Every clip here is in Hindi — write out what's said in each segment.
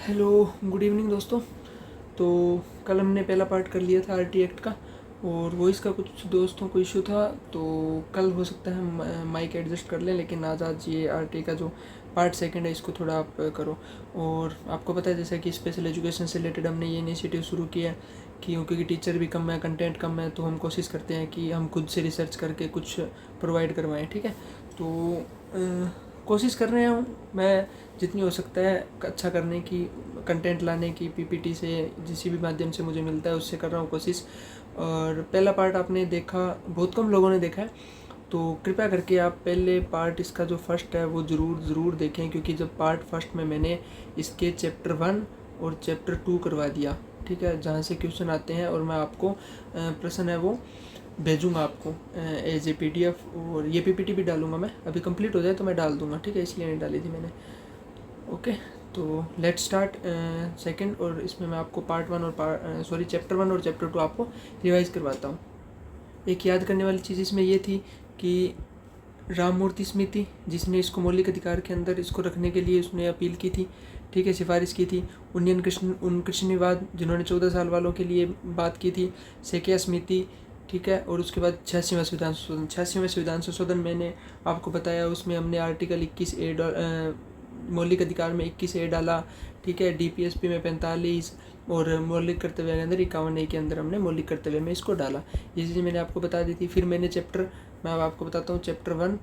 हेलो, गुड इवनिंग दोस्तों। तो कल हमने पहला पार्ट कर लिया था आरटी एक्ट का, और वॉइस का कुछ दोस्तों को इशू था, तो कल हो सकता है हम माइक एडजस्ट कर लें, लेकिन आज ये आरटी का जो पार्ट सेकंड है इसको थोड़ा आप करो। और आपको पता है जैसा कि स्पेशल एजुकेशन से रिलेटेड हमने ये इनिशिएटिव शुरू किया है कि क्योंकि टीचर भी कम है, कंटेंट कम है, तो हम कोशिश करते हैं कि हम खुद से रिसर्च करके कुछ प्रोवाइड करवाएं। ठीक है, तो कोशिश कर रहे हूँ मैं जितनी हो सकता है अच्छा करने की, कंटेंट लाने की, पीपीटी से जिस भी माध्यम से मुझे मिलता है उससे कर रहा हूँ कोशिश। और पहला पार्ट आपने देखा, बहुत कम लोगों ने देखा है, तो कृपया करके आप पहले पार्ट इसका जो फर्स्ट है वो ज़रूर देखें, क्योंकि जब पार्ट फर्स्ट में मैंने इसके चैप्टर 1 और चैप्टर 2 करवा दिया, ठीक है, जहाँ से क्वेश्चन आते हैं, और मैं आपको प्रश्न है वो भेजूँगा आपको एज ए पीडीएफ, और ये पीपीटी भी डालूँगा मैं, अभी कंप्लीट हो जाए तो मैं डाल दूँगा, ठीक है, इसलिए नहीं डाली थी मैंने। ओके, तो लेट्स स्टार्ट सेकंड, और इसमें मैं आपको पार्ट 1 और चैप्टर 1 और चैप्टर 2 आपको रिवाइज़ करवाता हूँ। एक याद करने वाली चीज़ इसमें ये थी कि राममूर्ति समिति, जिसने इसको मौलिक अधिकार के अंदर इसको रखने के लिए उसने अपील की थी, ठीक है, सिफारिश की थी। उन्नयन कृष्णवाद, जिन्होंने 14 साल वालों के लिए बात की थी। सेकिया समिति, ठीक है, और उसके बाद 86वां संविधान संशोधन मैंने आपको बताया, उसमें हमने आर्टिकल 21A मौलिक अधिकार में 21A डाला, ठीक है, डीपीएसपी में 45, और मौलिक कर्तव्य के अंदर 51A के अंदर हमने मौलिक कर्तव्य में इसको डाला। ये चीज़ें मैंने आपको बता दी थी। फिर मैंने मैं अब आपको बताता हूँ चैप्टर 1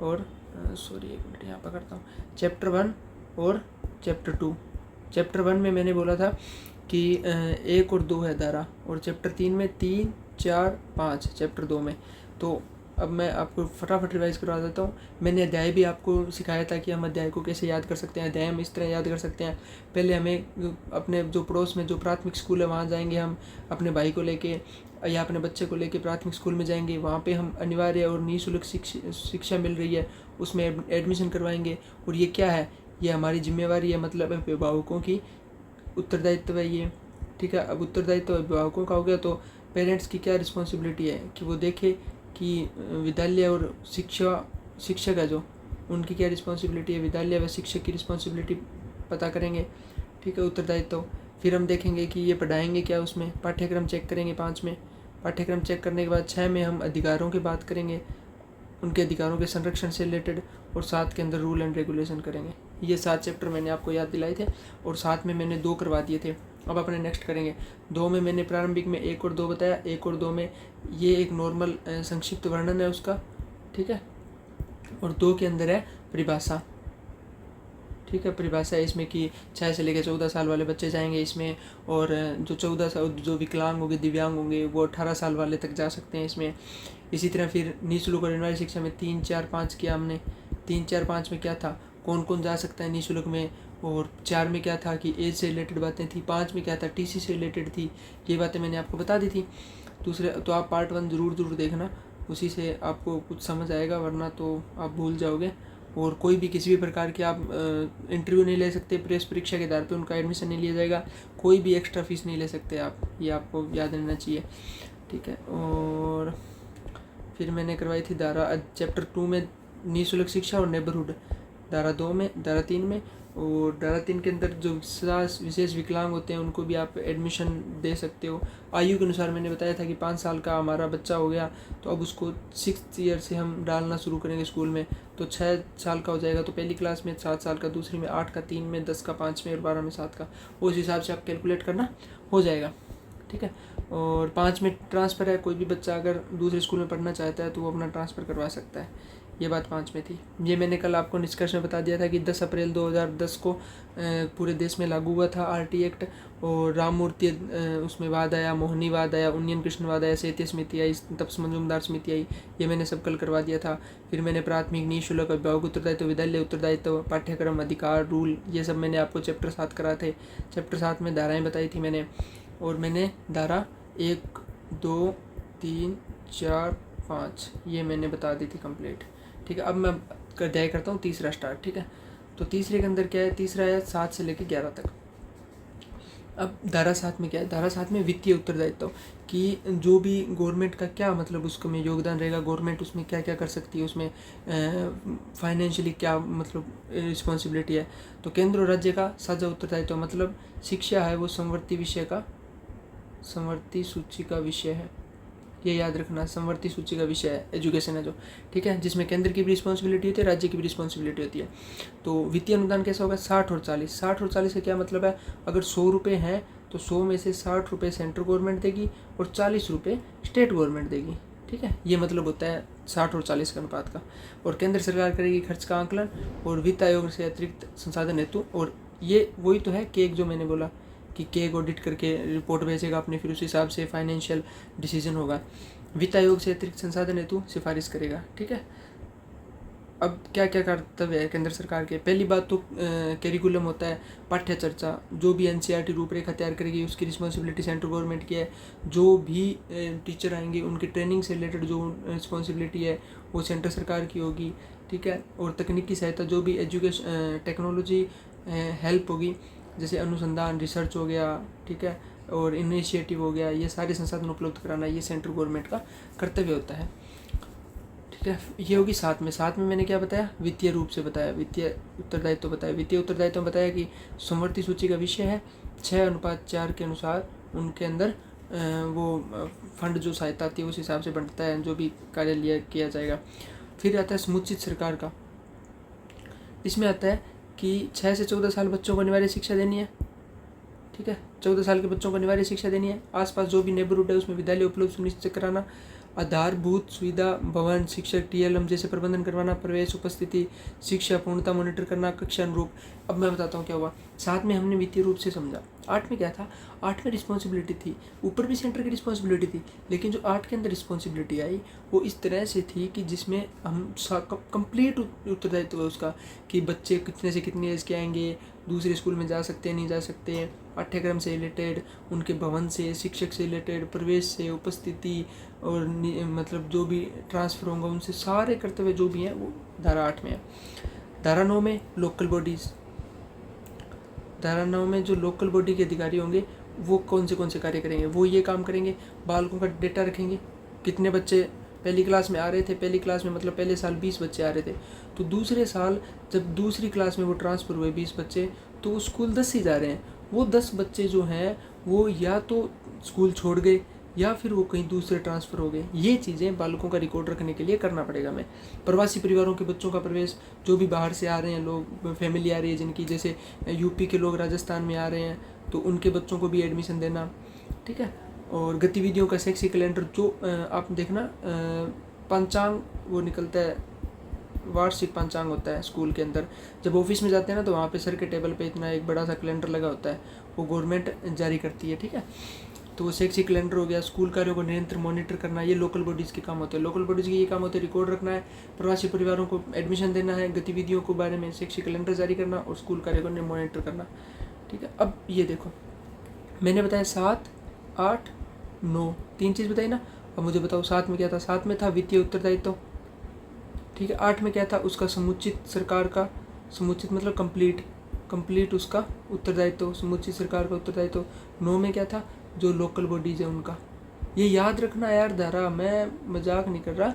और एक मिनट यहाँ पर करता हूँ, चैप्टर 1 और चैप्टर 2। चैप्टर 1 में मैंने बोला था कि 1 और 2 है धारा, और चैप्टर 3 में 3, 4, 5 चैप्टर 2 में। तो अब मैं आपको फटाफट रिवाइज करवा देता हूँ। मैंने अध्याय भी आपको सिखाया था कि हम अध्याय को कैसे याद कर सकते हैं। अध्याय हम इस तरह याद कर सकते हैं, पहले हमें अपने जो पड़ोस में जो प्राथमिक स्कूल है वहाँ जाएंगे, हम अपने भाई को लेके या अपने बच्चे को लेके प्राथमिक स्कूल में जाएंगे, वहाँ पे हम अनिवार्य और निःशुल्क शिक्षा मिल रही है उसमें एडमिशन करवाएंगे। और ये क्या है, ये हमारी जिम्मेवारी है, मतलब अभिभावकों की उत्तरदायित्व है ये, ठीक है। अब उत्तरदायित्व अभिभावकों का हो गया, तो पेरेंट्स की क्या रिस्पॉन्सिबिलिटी है कि वो देखे कि विद्यालय और शिक्षक है जो, उनकी क्या रिस्पॉन्सिबिलिटी है, विद्यालय व शिक्षक की रिस्पॉन्सिबिलिटी पता करेंगे, ठीक है, उत्तरदायित्व। फिर हम देखेंगे कि ये पढ़ाएंगे क्या, उसमें पाठ्यक्रम चेक करेंगे 5 में। पाठ्यक्रम चेक करने के बाद 6 में हम अधिकारों की बात करेंगे, उनके अधिकारों के संरक्षण से रिलेटेड, और 7 के अंदर रूल एंड रेगुलेशन करेंगे। ये 7 चैप्टर मैंने आपको याद दिलाए थे, और 7 में मैंने 2 करवा दिए थे। अब अपने नेक्स्ट करेंगे 2 में। मैंने प्रारंभिक में 1 और 2 बताया। 1 और 2 में ये एक नॉर्मल संक्षिप्त वर्णन है उसका, ठीक है, और 2 के अंदर है परिभाषा, ठीक है, परिभाषा है इसमें कि 6 से लेकर 14 साल वाले बच्चे जाएंगे इसमें, और जो 14 साल जो विकलांग होंगे, दिव्यांग होंगे, वो 18 साल वाले तक जा सकते हैं इसमें। इसी तरह फिर निःशुल्क और अनिवार्य शिक्षा में 3, 4, 5 किया हमने। 3, 4, 5 में क्या था, कौन कौन जा सकता है निःशुल्क में, और 4 में क्या था कि एज से रिलेटेड बातें थी, 5 में क्या था टीसी से रिलेटेड थी। ये बातें मैंने आपको बता दी थी। दूसरे तो आप पार्ट 1 ज़रूर देखना, उसी से आपको कुछ समझ आएगा, वरना तो आप भूल जाओगे। और कोई भी किसी भी प्रकार की आप इंटरव्यू नहीं ले सकते, प्रेस परीक्षा के आधार पे उनका एडमिशन नहीं लिया जाएगा, कोई भी एक्स्ट्रा फीस नहीं ले सकते आप, ये आपको याद रहना चाहिए, ठीक है। और फिर मैंने करवाई थी धारा चैप्टर 2 में निःशुल्क शिक्षा और नेबरहुड, धारा 2 में, धारा 3 में। और धारा 3 के अंदर जो विशेष विकलांग होते हैं उनको भी आप एडमिशन दे सकते हो। आयु के अनुसार मैंने बताया था कि 5 साल का हमारा बच्चा हो गया तो अब उसको 6th ईयर से हम डालना शुरू करेंगे स्कूल में, तो 6 साल का हो जाएगा तो पहली क्लास में, 7 साल का दूसरी में, 8 का 3 में, 10 का 5 में, और 12 में 7 का। उस हिसाब से आप कैलकुलेट करना, हो जाएगा, ठीक है। और 5 में ट्रांसफ़र है, कोई भी बच्चा अगर दूसरे स्कूल में पढ़ना चाहता है तो वो अपना ट्रांसफ़र करवा सकता है। ये बात 5 में थी। ये मैंने कल आपको निष्कर्ष में बता दिया था कि 10 अप्रैल 2010 को पूरे देश में लागू हुआ था आरटी एक्ट, और राममूर्ति उसमें वाद आया, मोहनी वाद आया, उन्नयन कृष्णवाद आया, सेतीय समिति आई, तपस मंजूमदार समिति आई। ये मैंने सब कल करवा दिया था। फिर मैंने प्राथमिक, निःशुल्क, अभिभावक उत्तरदायित्व, विद्यालय उत्तरदायित्व, पाठ्यक्रम, अधिकार, रूल, ये सब मैंने आपको चैप्टर 7 कराए थे। चैप्टर 7 में धाराएँ बताई थी मैंने, और मैंने धारा 1, 2, 3, 4, 5 ये मैंने बता दी थी कंप्लीट, ठीक है। अब मैं अध्याय करता हूँ तीसरा स्टार्ट, ठीक है। तो तीसरे के अंदर क्या है, तीसरा है 7 से लेकर 11 तक। अब धारा 7 में क्या है, धारा 7 में वित्तीय उत्तरदायित्व कि जो भी गवर्नमेंट का क्या मतलब उसको में योगदान रहेगा, गवर्नमेंट उसमें क्या क्या कर सकती है, उसमें फाइनेंशियली क्या मतलब रिस्पॉन्सिबिलिटी है। तो केंद्र और राज्य का साझा उत्तरदायित्व मतलब शिक्षा है वो समवर्ती विषय का, समवर्ती सूची का विषय है, ये याद रखना, समवर्ती सूची का विषय है, एजुकेशन है जो, ठीक है, जिसमें केंद्र की भी रिस्पॉन्सिबिलिटी होती है, राज्य की भी रिस्पॉन्सिबिलिटी होती है। तो वित्तीय अनुदान कैसा होगा, 60 और 40। 60 और 40 का क्या मतलब है, अगर 100 रुपये हैं तो 100 में से 60 रुपये सेंट्रल गवर्नमेंट देगी और 40 रुपये स्टेट गवर्नमेंट देगी, ठीक है, ये मतलब होता है 60 और 40 का अनुपात का। और केंद्र सरकार करेगी खर्च का आंकलन और वित्त आयोग से अतिरिक्त संसाधन हेतु, और ये वही तो है केक जो मैंने बोला कि केक ऑडिट करके रिपोर्ट भेजेगा अपने, फिर उस हिसाब से फाइनेंशियल डिसीजन होगा। वित्त आयोग से अतिरिक्त संसाधन हेतु सिफारिश करेगा, ठीक है। अब क्या क्या कर्तव्य है केंद्र सरकार के, पहली बात तो कैरिकुलम होता है, पाठ्य चर्चा, जो भी एनसीईआरटी रूपरेखा तैयार करेगी उसकी रिस्पॉन्सिबिलिटी सेंट्रल गवर्नमेंट की है। जो भी टीचर आएंगे उनकी ट्रेनिंग से रिलेटेड जो रिस्पॉन्सिबिलिटी है वो सेंट्रल सरकार की होगी, ठीक है। और तकनीकी सहायता, जो भी एजुकेशन टेक्नोलॉजी हेल्प होगी, जैसे अनुसंधान रिसर्च हो गया, ठीक है, और इनिशिएटिव हो गया, ये सारे संसाधन उपलब्ध कराना ये सेंट्रल गवर्नमेंट का कर्तव्य होता है, ठीक है। ये होगी 7 में। 7 में मैंने क्या बताया, वित्तीय रूप से बताया, वित्तीय उत्तरदायित्व बताया। वित्तीय उत्तरदायित्व बताया कि समवर्ती सूची का विषय है, 6:4 के अनुसार उनके अंदर वो फंड जो सहायता आती है उस हिसाब से बढ़ता है, जो भी कार्य लिया किया जाएगा। फिर आता है समुचित सरकार का, इसमें आता है कि 6 से 14 साल बच्चों को अनिवार्य शिक्षा देनी है, ठीक है, 14 साल के बच्चों को अनिवार्य शिक्षा देनी है। आसपास जो भी नेबरहुड है उसमें विद्यालय उपलब्ध सुनिश्चित कराना, आधारभूत सुविधा भवन, शिक्षक, टीएलएम जैसे प्रबंधन करवाना, प्रवेश, उपस्थिति, शिक्षा पूर्णता मॉनिटर करना, कक्षा अनुरूप। अब मैं बताता हूँ क्या हुआ। 7 में हमने वित्तीय रूप से समझा, 8 में क्या था, 8 में रिस्पॉन्सिबिलिटी थी, ऊपर भी सेंटर की रिस्पॉन्सिबिलिटी थी, लेकिन जो 8 के अंदर रिस्पॉन्सिबिलिटी आई वो इस तरह से थी कि जिसमें हम कंप्लीट उत्तरदायित्व है उसका, कि बच्चे कितने से कितने एज के आएंगे, दूसरे स्कूल में जा सकते हैं नहीं जा सकते हैं, पाठ्यक्रम से रिलेटेड, उनके भवन से, शिक्षक से रिलेटेड, प्रवेश से, उपस्थिति और मतलब जो भी ट्रांसफ़र होंगे उनसे सारे कर्तव्य जो भी हैं वो धारा 8 में है। धारा 9 में लोकल बॉडीज़, धारा 9 में जो लोकल बॉडी के अधिकारी होंगे वो कौन से कार्य करेंगे, वो ये काम करेंगे, बालकों का डेटा रखेंगे, कितने बच्चे पहली क्लास में आ रहे थे, पहली क्लास में मतलब पहले साल 20 बच्चे आ रहे थे, तो दूसरे साल जब दूसरी क्लास में वो ट्रांसफ़र हुए 20 बच्चे, तो वो स्कूल 10 ही जा रहे हैं, वो 10 बच्चे जो हैं वो या तो स्कूल छोड़ गए या फिर वो कहीं दूसरे ट्रांसफ़र हो गए। ये चीज़ें बालकों का रिकॉर्ड रखने के लिए करना पड़ेगा हमें। प्रवासी परिवारों के बच्चों का प्रवेश, जो भी बाहर से आ रहे हैं लोग, फैमिली आ रही है जिनकी, जैसे यूपी के लोग राजस्थान में आ रहे हैं तो उनके बच्चों को भी एडमिशन देना, ठीक है। और गतिविधियों का शैक्षिक कैलेंडर, जो आप देखना पंचांग वो निकलता है, वार्षिक पंचांग होता है स्कूल के अंदर, जब ऑफिस में जाते हैं ना तो वहाँ पे सर के टेबल पे इतना एक बड़ा सा कैलेंडर लगा होता है, वो गवर्नमेंट जारी करती है, ठीक है। तो वो शैक्षिक कैलेंडर हो गया। स्कूल कार्यों को निरंतर मॉनिटर करना, ये लोकल बॉडीज़ के काम होते हैं। लोकल बॉडीज़ के ये काम होते हैं, रिकॉर्ड रखना है, प्रवासी परिवारों को एडमिशन देना है, गतिविधियों के बारे में शैक्षिक कैलेंडर जारी करना और स्कूल कार्यों को मॉनिटर करना, ठीक है। अब ये देखो मैंने बताया 7, 8, 9 3 चीज़ बताई ना। अब मुझे बताओ 7 में क्या था। 7 में था वित्तीय उत्तरदायित्व, ठीक है। 8 में क्या था, उसका समुचित सरकार का, समुचित मतलब कंप्लीट उसका उत्तरदायित्व, समुचित सरकार का उत्तरदायित्व। 9 में क्या था, जो लोकल बॉडीज़ है उनका। ये याद रखना यार, धारा, मैं मजाक नहीं कर रहा,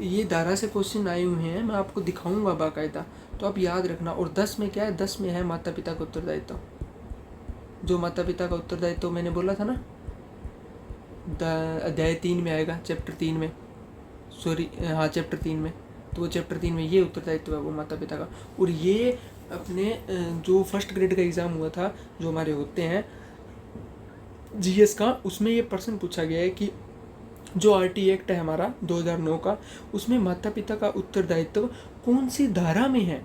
ये धारा से क्वेश्चन आए हुए हैं, मैं आपको दिखाऊंगा बाकायदा, तो आप याद रखना। और 10 में क्या है, 10 में है माता पिता का उत्तरदायित्व। जो माता पिता का उत्तरदायित्व मैंने बोला था ना, अध्याय 3 में आएगा, चैप्टर 3 में, सॉरी हाँ चैप्टर 3 में, तो वो चैप्टर 3 में ये उत्तरदायित्व है वो माता पिता का। और ये अपने जो फर्स्ट ग्रेड का एग्ज़ाम हुआ था, जो हमारे होते हैं जीएस का, उसमें ये प्रश्न पूछा गया है कि जो आरटी एक्ट है हमारा 2009 का, उसमें माता पिता का उत्तरदायित्व कौन सी धारा में है।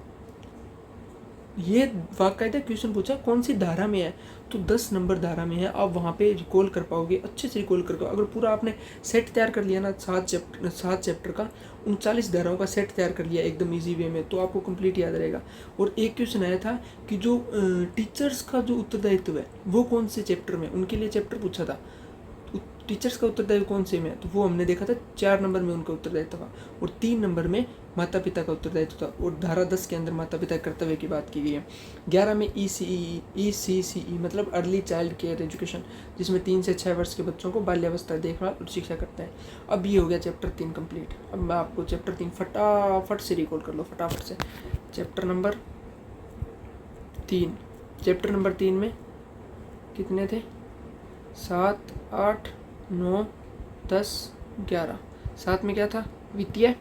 ये बाकायदा क्वेश्चन पूछा कौन सी धारा में है, तो 10 नंबर धारा में है। आप वहाँ पे रिकॉल कर पाओगे, अच्छे से रिकॉल कर पाओगे। अगर पूरा आपने सेट तैयार कर लिया ना, 7 चैप्टर का 39 धाराओं का सेट तैयार कर लिया एकदम इजी वे में, तो आपको कंप्लीट याद रहेगा। और एक क्वेश्चन आया था कि जो टीचर्स का जो उत्तरदायित्व है वो कौन से चैप्टर में, उनके लिए चैप्टर पूछा था। टीचर्स का उत्तरदायित्व कौन से में है, तो वो हमने देखा था 4 नंबर में उनका उत्तरदायित्व था, और 3 नंबर में माता पिता का उत्तरदायित्व था, और धारा 10 के अंदर माता पिता के कर्तव्य की बात की गई है। 11 में ECCE मतलब अर्ली चाइल्ड केयर एजुकेशन, जिसमें 3 से 6 वर्ष के बच्चों को बाल्यावस्था देखभाल और शिक्षा करता है। अब ये हो गया चैप्टर 3 कंप्लीट। अब मैं आपको चैप्टर 3 फटाफट से रिकॉल कर लो, फटाफट से। चैप्टर नंबर 3, चैप्टर नंबर 3 में कितने थे, 7, 8, 9, 10, 11। 7 में क्या था, वित्तीय,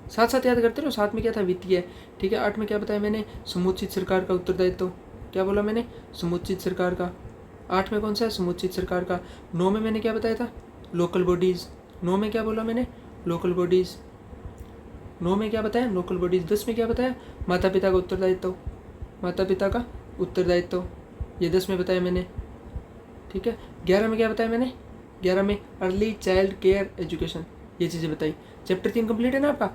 साथ साथ याद करते रहो। 7 में क्या था, वित्तीय, ठीक है। 8 में क्या बताया मैंने, समुचित सरकार का उत्तरदायित्व, क्या बोला मैंने, समुचित सरकार का। 8 में कौन सा है, समुचित सरकार का। 9 में मैंने क्या बताया था, लोकल बॉडीज़। 9 में क्या बोला मैंने, लोकल बॉडीज़। 9 में क्या बताया, लोकल बॉडीज़। 10 में क्या बताया, माता पिता का उत्तरदायित्व, माता पिता का उत्तरदायित्व, ये 10 में बताया मैंने, ठीक है। 11 में क्या बताया मैंने, 11 में अर्ली चाइल्ड केयर एजुकेशन, ये चीज़ें बताई। चैप्टर 3 कंप्लीट है ना आपका।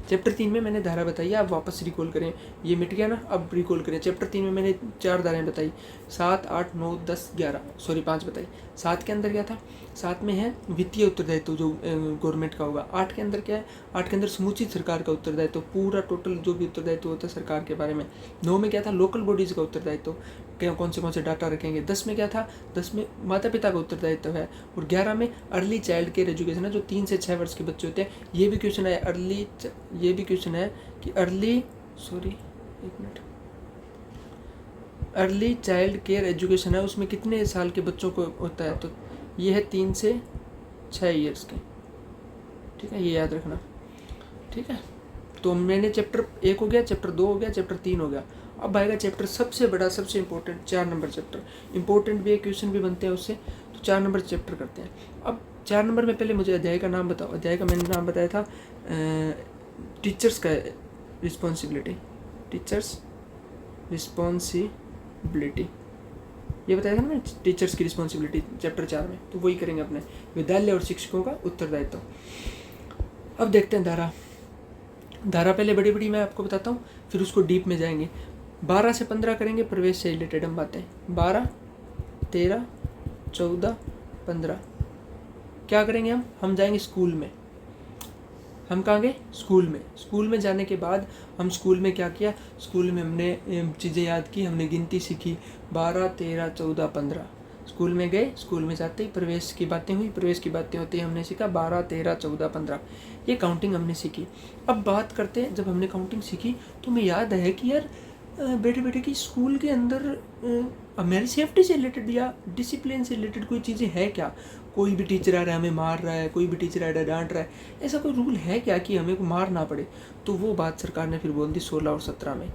चैप्टर 3 में मैंने धारा बताई, आप वापस रिकॉल करें, ये मिट गया ना, अब रिकॉल करें। चैप्टर 3 में मैंने 4 धाराएं बताई, 7, 8, 9, 10, 11, सॉरी 5 बताई। 7 के अंदर क्या था, 7 में है वित्तीय उत्तरदायित्व जो गवर्नमेंट का होगा। 8 के अंदर क्या है, 8 के अंदर समुचित सरकार का उत्तरदायित्व, पूरा टोटल जो भी उत्तरदायित्व होता है सरकार के बारे में। 9 में क्या था, लोकल बॉडीज़ का उत्तरदायित्व, कौन से डाटा रखेंगे। 10 में क्या था, 10 में माता पिता का उत्तरदायित्व है, और 11 में अर्ली चाइल्ड केयर एजुकेशन है, जो 3 से 6 वर्ष के बच्चे होते हैं। ये भी क्वेश्चन है ये भी क्वेश्चन है कि अर्ली चाइल्ड केयर एजुकेशन है, उसमें कितने साल के बच्चों को होता है, तो ये है 3 से 6 ईयर्स के, ठीक है, ये याद रखना, ठीक है। तो मैंने चैप्टर 1 हो गया, चैप्टर 2 हो गया, चैप्टर 3 हो गया। अब आएगा चैप्टर सबसे बड़ा, सबसे इंपॉर्टेंट, 4 नंबर चैप्टर। इंपॉर्टेंट भी है, क्वेश्चन भी बनते हैं उससे, तो 4 नंबर चैप्टर करते हैं। अब 4 नंबर में पहले मुझे अध्याय का नाम बताओ। अध्याय का मैंने नाम बताया था टीचर्स का रिस्पॉन्सिबिलिटी, टीचर्स रिस्पॉन्सिबिलिटी, ये बताया था ना मैंने, टीचर्स की रिस्पॉन्सिबिलिटी चैप्टर 4 में। तो वही करेंगे अपने, विद्यालय और शिक्षकों का उत्तरदायित्व। अब देखते हैं धारा पहले बड़ी बड़ी मैं आपको बताता हूँ, फिर उसको डीप में जाएंगे। 12 से 15 करेंगे प्रवेश से रिलेटेड हम बातें। 12, 13, 14, 15 क्या करेंगे हम जाएंगे स्कूल में। हम कहाँ गए, स्कूल में। स्कूल में जाने के बाद हम स्कूल में क्या किया, स्कूल में हमने चीज़ें याद की, हमने गिनती सीखी, 12, 13, 14, 15। स्कूल में गए, स्कूल में जाते ही प्रवेश की बातें हुई, प्रवेश की बातें होती हमने सीखा 12, 13, 14, 15, ये काउंटिंग हमने सीखी। अब बात करते हैं, जब हमने काउंटिंग सीखी तो हमें याद है कि यार बेटे की स्कूल के अंदर हमारी सेफ्टी से रिलेटेड या डिसिप्लिन से रिलेटेड कोई चीज़ें है क्या, कोई भी टीचर आ रहा है हमें मार रहा है, कोई भी टीचर आ रहा है डांट रहा है, ऐसा कोई रूल है क्या कि हमें को मार ना पड़े। तो वो बात सरकार ने फिर बोल दी 16 और 17 में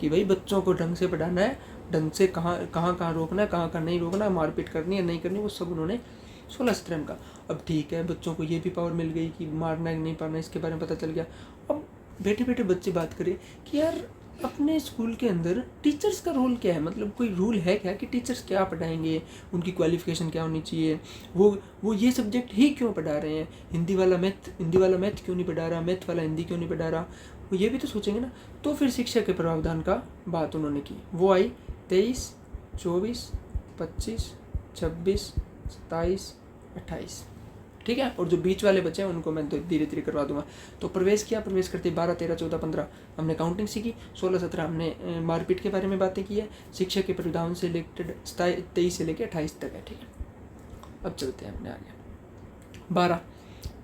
कि भाई बच्चों को ढंग से पढ़ाना है, ढंग से कहाँ रोकना है, कहाँ नहीं रोकना, मारपीट करनी है नहीं करनी, वो सब उन्होंने 16-17 में कहा। अब ठीक है, बच्चों को ये भी पावर मिल गई कि मारना है नहीं मारना, इसके बारे में पता चल गया। अब बेटे बच्चे बात करें कि यार अपने स्कूल के अंदर टीचर्स का रोल क्या है, मतलब कोई रूल है क्या कि टीचर्स क्या पढ़ाएंगे, उनकी क्वालिफिकेशन क्या होनी चाहिए, वो ये सब्जेक्ट ही क्यों पढ़ा रहे हैं, हिंदी वाला मैथ क्यों नहीं पढ़ा रहा, मैथ वाला हिंदी क्यों नहीं पढ़ा रहा, वो ये भी तो सोचेंगे ना। तो फिर शिक्षा के प्रावधान का बात उन्होंने की, वो आई 23, 24, 25, 26, 27, 28, ठीक है। और जो बीच वाले बच्चे हैं उनको मैं धीरे धीरे करवा दूंगा। तो प्रवेश किया, प्रवेश करते 12, 13, 14, 15 हमने काउंटिंग सीखी, 16, 17 हमने मारपीट के बारे में बातें की है, शिक्षा के प्रावधान से रिलेटेड 23 से लेकर 28 तक है, ठीक है। अब चलते हैं अपने आगे 12।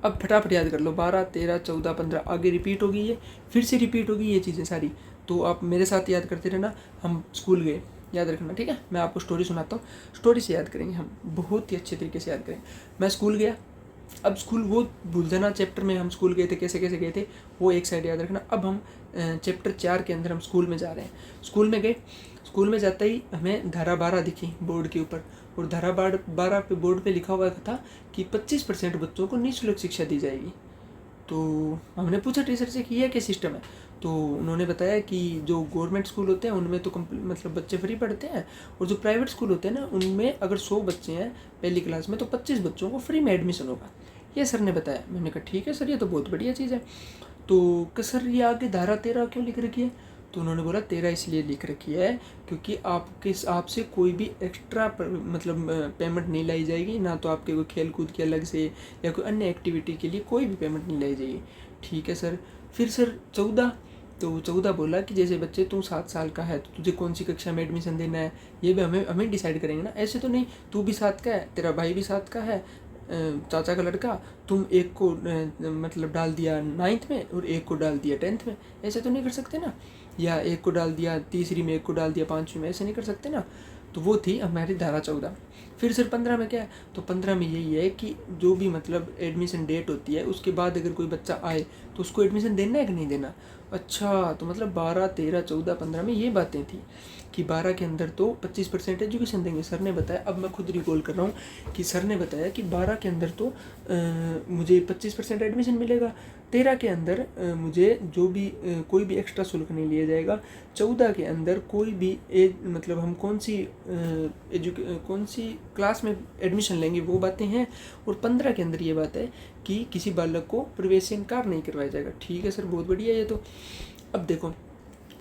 अब फटाफट याद कर लो, 12, 13, 14, 15 आगे रिपीट होगी, ये फिर से रिपीट होगी ये चीज़ें सारी। तो आप मेरे साथ याद करते रहना। हम स्कूल गए, याद रखना, ठीक है। मैं आपको स्टोरी सुनाता हूँ, स्टोरी से याद करेंगे हम, बहुत ही अच्छे तरीके से याद करेंगे। मैं स्कूल गया, अब स्कूल वो भूल जाना, चैप्टर में हम स्कूल गए थे, कैसे कैसे गए थे वो एक साइड याद रखना। अब हम चैप्टर 4 के अंदर हम स्कूल में जा रहे हैं। स्कूल में गए, स्कूल में जाते ही हमें धारा 12 दिखी बोर्ड के ऊपर, और धारा 12 पे बोर्ड पे लिखा हुआ था कि 25% बच्चों को निःशुल्क शिक्षा दी जाएगी। तो हमने पूछा टीचर से कि यह क्या सिस्टम है, तो उन्होंने बताया कि जो गवर्नमेंट स्कूल होते हैं उनमें तो मतलब बच्चे फ्री पढ़ते हैं, और जो प्राइवेट स्कूल होते हैं ना उनमें अगर 100 बच्चे हैं पहली क्लास में तो 25 बच्चों को फ्री में एडमिशन होगा, ये सर ने बताया। मैंने कहा ठीक है सर, ये तो बहुत बढ़िया चीज़ है। तो सर ये आगे धारा 13 क्यों लिख रखी है, तो उन्होंने बोला 13 इसलिए लिख रखी है क्योंकि आपसे कोई भी एक्स्ट्रा मतलब पेमेंट नहीं लाई जाएगी, ना तो आपके कोई खेल कूद के अलग से या कोई अन्य एक्टिविटी के लिए कोई भी पेमेंट नहीं लाई जाएगी। ठीक है सर। फिर सर 14, तो 14 बोला कि जैसे बच्चे तू 7 साल का है तो तुझे कौन सी कक्षा में एडमिशन देना है ये भी हमें डिसाइड करेंगे ना, ऐसे तो नहीं तू भी 7 का है, तेरा भाई भी 7 का है, चाचा का लड़का, तुम एक को मतलब डाल दिया 9th में और एक को डाल दिया 10th में, ऐसे तो नहीं कर सकते ना, या एक को डाल दिया तीसरी में, एक को डाल दिया 5वीं में, ऐसे नहीं कर सकते ना। तो वो थी हमारी धारा 14। फिर सर 15 में क्या है, तो 15 में यही है कि जो भी मतलब एडमिशन डेट होती है उसके बाद अगर कोई बच्चा आए तो उसको एडमिशन देना है कि नहीं देना। अच्छा, तो मतलब 12, 13, 14, 15 में ये बातें थी कि 12 के अंदर तो 25% एजुकेशन देंगे सर ने बताया। अब मैं खुद रिकॉल कर रहा हूँ कि सर ने बताया कि 12 के अंदर तो मुझे 25% एडमिशन मिलेगा, 13 के अंदर मुझे जो भी कोई भी एक्स्ट्रा शुल्क नहीं लिया जाएगा, 14 के अंदर कोई भी मतलब हम कौन सी क्लास में एडमिशन लेंगे वो बातें हैं, और 15 के अंदर ये बात है कि किसी बालक को प्रवेश इनकार नहीं करवाया जाएगा। ठीक है सर, बहुत बढ़िया ये तो। अब देखो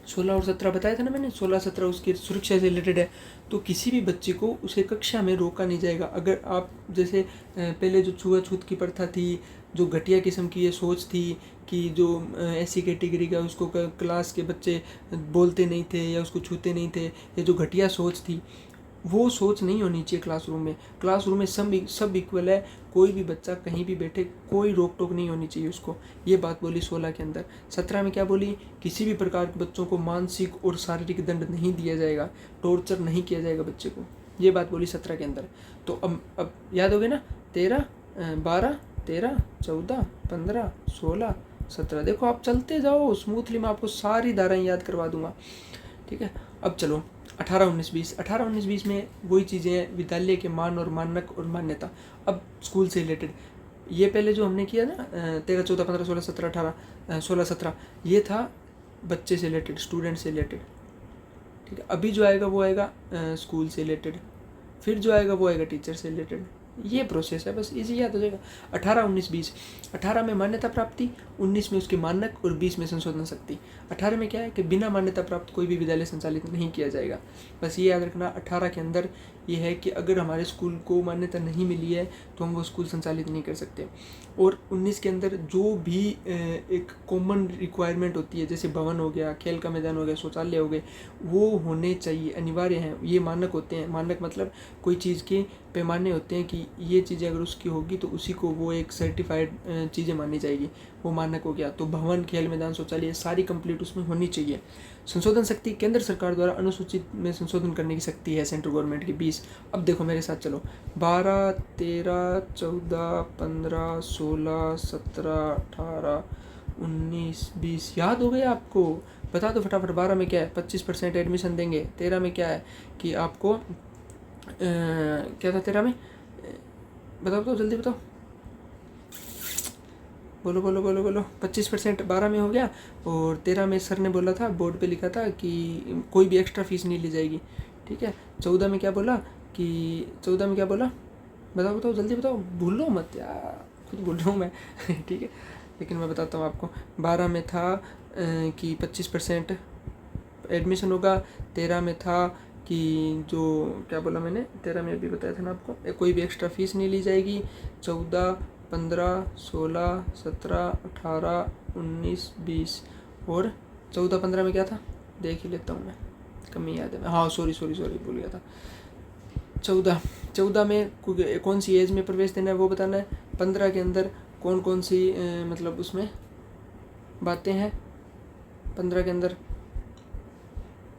16 और 17 बताया था ना मैंने, 16, 17 उसकी सुरक्षा से रिलेटेड है। तो किसी भी बच्चे को उसे कक्षा में रोका नहीं जाएगा। अगर आप जैसे पहले जो छुआछूत की प्रथा थी, जो घटिया किस्म की ये सोच थी कि जो ऐसी कैटेगरी का उसको क्लास के बच्चे बोलते नहीं थे या उसको छूते नहीं थे, ये जो घटिया सोच थी वो सोच नहीं होनी चाहिए क्लासरूम में। क्लासरूम में सब इक्वल है, कोई भी बच्चा कहीं भी बैठे, कोई रोक टोक नहीं होनी चाहिए उसको। ये बात बोली 16 के अंदर। 17 में क्या बोली, किसी भी प्रकार के बच्चों को मानसिक और शारीरिक दंड नहीं दिया जाएगा, टॉर्चर नहीं किया जाएगा बच्चे को, ये बात बोली 17 के अंदर। तो अब याद हो गया ना, 13, 12, 13, 14, 15, 16, 17। देखो आप चलते जाओ स्मूथली, मैं आपको सारी धाराएं याद करवा दूंगा। ठीक है, अब चलो 18, 19, 20। 18, 19, 20 में वही चीज़ें हैं, विद्यालय के मान और मानक और मान्यता। अब स्कूल से रिलेटेड ये पहले जो हमने किया ना 13, 14, 15, 16, 17, 18, 16, 17, ये था बच्चे से रिलेटेड, स्टूडेंट से रिलेटेड। ठीक है, अभी जो आएगा वो आएगा स्कूल से रिलेटेड, फिर जो आएगा वो आएगा टीचर से रिलेटेड। ये प्रोसेस है, बस इजी याद हो जाएगा। 18, 19, 20। 18 में मान्यता प्राप्ति, 19 में उसके मानक और 20 में संशोधन शक्ति। 18 में क्या है कि बिना मान्यता प्राप्त कोई भी विद्यालय संचालित नहीं किया जाएगा। बस ये याद रखना, 18 के अंदर ये है कि अगर हमारे स्कूल को मान्यता नहीं मिली है तो हम वो स्कूल संचालित नहीं कर सकते। और 19 के अंदर जो भी एक कॉमन रिक्वायरमेंट होती है, जैसे भवन हो गया, खेल का मैदान हो गया, शौचालय हो गए, वो होने चाहिए, अनिवार्य हैं। ये मानक होते हैं। मानक मतलब कोई चीज़ के पैमाने होते हैं कि ये चीज़ें अगर उसकी होगी तो उसी को वो एक सर्टिफाइड चीज़ें मानी जाएगी, वो मानक हो गया। तो भवन, खेल मैदान, शौचालय सारी कंप्लीट उसमें होनी चाहिए। संशोधन शक्ति, केंद्र सरकार द्वारा अनुसूचित में संशोधन करने की शक्ति है सेंट्रल गवर्नमेंट की 20। अब देखो मेरे साथ चलो, 12, 13, 14, 15, 16, 17, 18, 19, 20 याद हो गया आपको? बता दो फटाफट। 12 में क्या है, 25% एडमिशन देंगे। 13 में क्या है कि आपको क्या था 13 में, बताओ तो जल्दी बताओ, बोलो बोलो बोलो बोलो। 25% 12 में हो गया। और 13 में सर ने बोला था, बोर्ड पे लिखा था कि कोई भी एक्स्ट्रा फीस नहीं ली जाएगी। ठीक है, 14 में क्या बोला कि 14 में क्या बोला, बताओ बताओ जल्दी बताओ, भूलो मत यार, खुद भूल रहा हूँ मैं ठीक है, लेकिन मैं बताता हूँ आपको। 12 में था कि 25% एडमिशन होगा। 13 में था कि जो क्या बोला मैंने, 13 में अभी बताया था ना आपको, कोई भी एक्स्ट्रा फीस नहीं ली जाएगी। 14, 15, 16, 17, 18, 19, 20 और 14, 15 में क्या था, देख ही लेता हूँ मैं, कमी याद है। हाँ सॉरी भूल गया था। 14 में कौन सी एज में प्रवेश देना है वो बताना है। 15 के अंदर कौन कौन सी मतलब उसमें बातें हैं। 15 के अंदर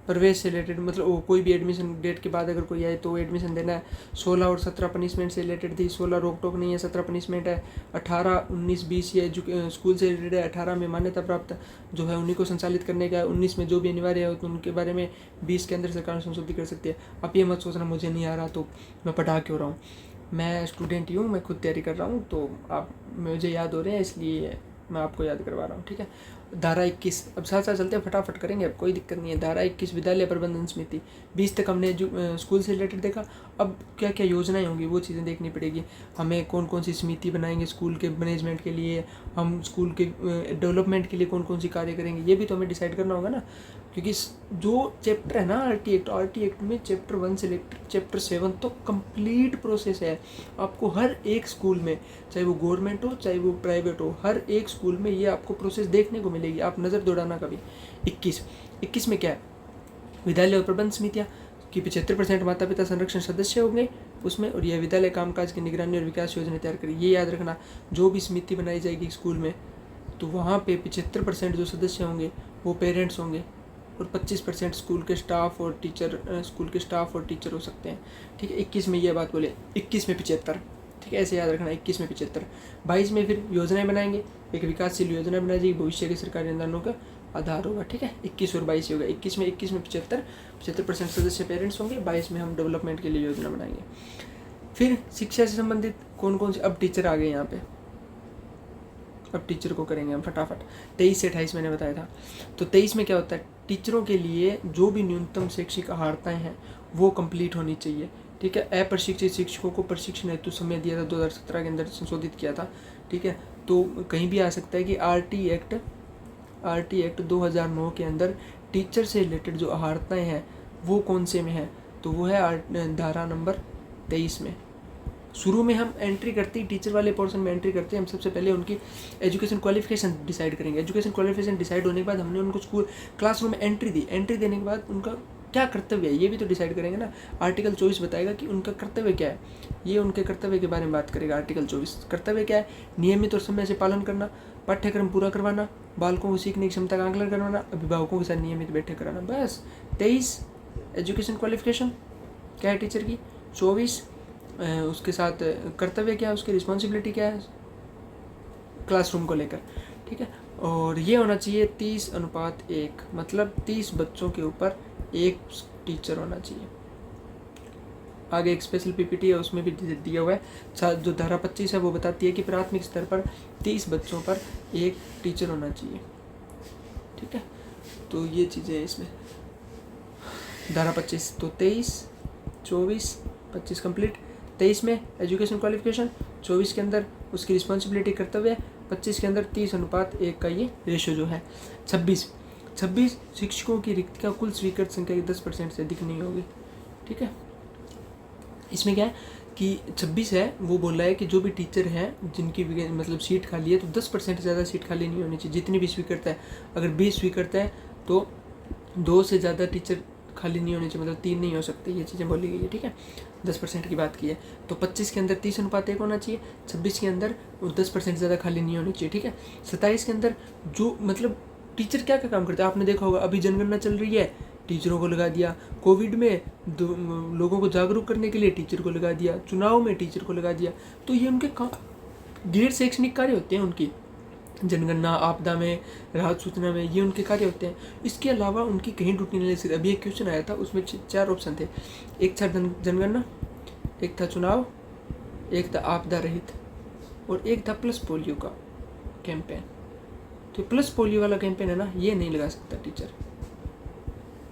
प्रवेश से रिलेटेड मतलब वो कोई भी एडमिशन डेट के बाद अगर कोई आए तो एडमिशन देना है। 16 और 17 पनिशमेंट से रिलेटेड थी। 16 रोक टोक नहीं है, 17 पनिशमेंट है। 18, 19, 20 ये स्कूल से रिलेटेड है। 18 में मान्यता प्राप्त जो है उन्हीं को संचालित करने का है। 19 में जो भी अनिवार्य है तो उनके बारे में 20 के अंदर सरकार संशोधित कर सकती है। आप ये मत सोचना मुझे नहीं आ रहा तो मैं पढ़ा क्यों रहा हूँ, मैं स्टूडेंट ही हूँ, मैं खुद तैयारी कर रहा हूँ, तो आप मुझे याद हो रहे हैं इसलिए मैं आपको याद करवा रहा हूँ। ठीक है, धारा 21, अब साथ साथ चलते हैं, फटाफट करेंगे, अब कोई दिक्कत नहीं है। धारा 21 विद्यालय प्रबंधन समिति। 20 तक हमने स्कूल से रिलेटेड देखा। अब क्या क्या योजनाएं होंगी वो चीज़ें देखनी पड़ेगी हमें। कौन कौन सी समिति बनाएंगे स्कूल के मैनेजमेंट के लिए, हम स्कूल के डेवलपमेंट के लिए कौन कौन सी कार्य करेंगे, ये भी तो हमें डिसाइड करना होगा ना। क्योंकि जो चैप्टर है ना आरटी एक्ट में चैप्टर 1 से लेकर चैप्टर 7 तो कंप्लीट प्रोसेस है। आपको हर एक स्कूल में, चाहे वो गवर्नमेंट हो चाहे वो प्राइवेट हो, हर एक स्कूल में ये आपको प्रोसेस देखने को मिलेगी। आप नज़र दौड़ाना कभी। 21 में क्या है, विद्यालय और प्रबंध समितियाँ कि 75% माता पिता संरक्षण सदस्य होंगे उसमें, और यह विद्यालय कामकाज की निगरानी और विकास योजना तैयार करेगी। ये याद रखना, जो भी समिति बनाई जाएगी स्कूल में तो वहाँ पे 75% जो सदस्य होंगे वो पेरेंट्स होंगे, और 25% स्कूल के स्टाफ और टीचर हो सकते हैं। ठीक है, 21 में ये बात बोले, 21 में 75, ठीक है, ऐसे याद रखना, 21 में 75। 22 में फिर योजनाएं बनाएंगे, एक विकासशील योजना बनाई जाएगी, भविष्य के सरकारी अनुदानों का आधार होगा। ठीक है, 21 और 22 होगा। 21 में 75% सदस्य पेरेंट्स होंगे, 22 में हम डेवलपमेंट के लिए योजना बनाएंगे। फिर शिक्षा से संबंधित कौन कौन से, अब टीचर आ गए यहाँ पे, अब टीचर को करेंगे हम फटाफट। 23 से 28 मैंने बताया था। तो 23 में क्या होता है, टीचरों के लिए जो भी न्यूनतम शैक्षिक अहार्ताएँ हैं वो कंप्लीट होनी चाहिए। ठीक है, अप्रशिक्षित शिक्षकों को प्रशिक्षण हेतु समय दिया था, 2017 के अंदर संशोधित किया था। ठीक है, तो कहीं भी आ सकता है कि आरटी एक्ट 2009 के अंदर टीचर से रिलेटेड जो अहार्ताएँ हैं वो कौन से में है, तो वो है धारा नंबर 23 में। शुरू में हम एंट्री करते ही टीचर वाले पोर्शन में एंट्री करते हैं, हम सबसे पहले उनकी एजुकेशन क्वालिफिकेशन डिसाइड करेंगे। एजुकेशन क्वालिफिकेशन डिसाइड होने के बाद हमने उनको स्कूल क्लासरूम में एंट्री दी, एंट्री देने के बाद उनका क्या कर्तव्य है ये भी तो डिसाइड करेंगे ना। आर्टिकल 24 बताएगा कि उनका कर्तव्य क्या है, ये उनके कर्तव्य के बारे में बात करेगा। आर्टिकल 24 कर्तव्य क्या है, नियमित और समय से पालन करना, पाठ्यक्रम पूरा करवाना, बालकों को सीखने की क्षमता का आकलन करवाना, अभिभावकों के साथ नियमित बैठक कराना। बस 23 एजुकेशन क्वालिफिकेशन क्या है टीचर की। 24 उसके साथ कर्तव्य क्या है, उसकी रिस्पॉन्सिबिलिटी क्या है क्लासरूम को लेकर। ठीक है, और ये होना चाहिए 30:1, मतलब 30 बच्चों के ऊपर एक टीचर होना चाहिए। आगे एक स्पेशल पीपीटी है उसमें भी दिया हुआ है। जो धारा 25 है वो बताती है कि प्राथमिक स्तर पर 30 बच्चों पर एक टीचर होना चाहिए। ठीक है, तो ये चीज़ें हैं इसमें धारा 25। तो 23, 24, 25 कंप्लीट। 23 में एजुकेशन क्वालिफिकेशन, 24 के अंदर उसकी रिस्पॉन्सिबिलिटी कर्तव्य, 25 के अंदर 30:1 का ये रेशो जो है। 26 शिक्षकों की रिक्तियाँ कुल स्वीकृत संख्या की 10% से अधिक नहीं होगी। ठीक है, इसमें क्या है कि 26 है वो बोल रहा है कि जो भी टीचर हैं जिनकी मतलब सीट खाली है तो 10% से ज़्यादा सीट खाली नहीं होनी चाहिए। जितनी भी स्वीकृत है, अगर 20 स्वीकृत है तो 2 से ज़्यादा टीचर खाली नहीं होनी चाहिए, मतलब 3 नहीं हो सकते, ये चीज़ें बोली गई है। ठीक है, 10% की बात की है। तो 25 के अंदर 30:1 होना चाहिए, 26 के अंदर 10% ज़्यादा खाली नहीं होनी चाहिए। ठीक है, 27 के अंदर जो मतलब टीचर क्या क्या काम करते हैं आपने देखा होगा, अभी जनगणना चल रही है टीचरों को लगा दिया, कोविड में लोगों को जागरूक करने के लिए टीचर को लगा दिया, चुनाव में टीचर को लगा दिया। तो ये उनके गैर शैक्षणिक कार्य होते हैं, उनकी जनगणना, आपदा में, राहत सूचना में, ये उनके कार्य होते हैं। इसके अलावा उनकी कहीं ड्यूटी नहीं लग। अभी एक क्वेश्चन आया था उसमें 4 ऑप्शन थे, एक था जनगणना, एक था चुनाव, एक था आपदा रहित, और एक था प्लस पोलियो का कैंपेन। तो प्लस पोलियो वाला कैंपेन है ना, ये नहीं लगा सकता टीचर।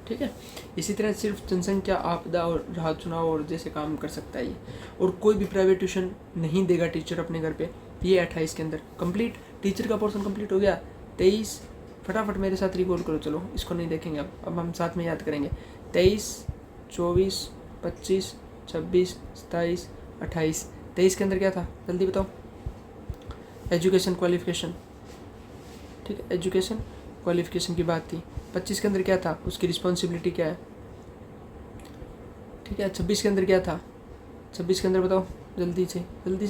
ठीक है, इसी तरह सिर्फ जनसंख्या, आपदा और राहत चुनाव और जैसे काम कर सकता है ये, और कोई भी प्राइवेट ट्यूशन नहीं देगा टीचर अपने घर पे। ये 28 के अंदर कंप्लीट टीचर का पोर्शन कंप्लीट हो गया। 23 फटाफट मेरे साथ रिकॉल करो, चलो इसको नहीं देखेंगे अब हम साथ में याद करेंगे। 23, 24, 25, 26, 27, 28। 23 के अंदर क्या था जल्दी बताओ, एजुकेशन क्वालिफिकेशन। ठीक है, एजुकेशन क्वालिफिकेशन की बात थी। 25 के अंदर क्या था, उसकी रिस्पॉन्सिबिलिटी क्या है। ठीक है, 26 के अंदर क्या था, 26 के अंदर बताओ जल्दी से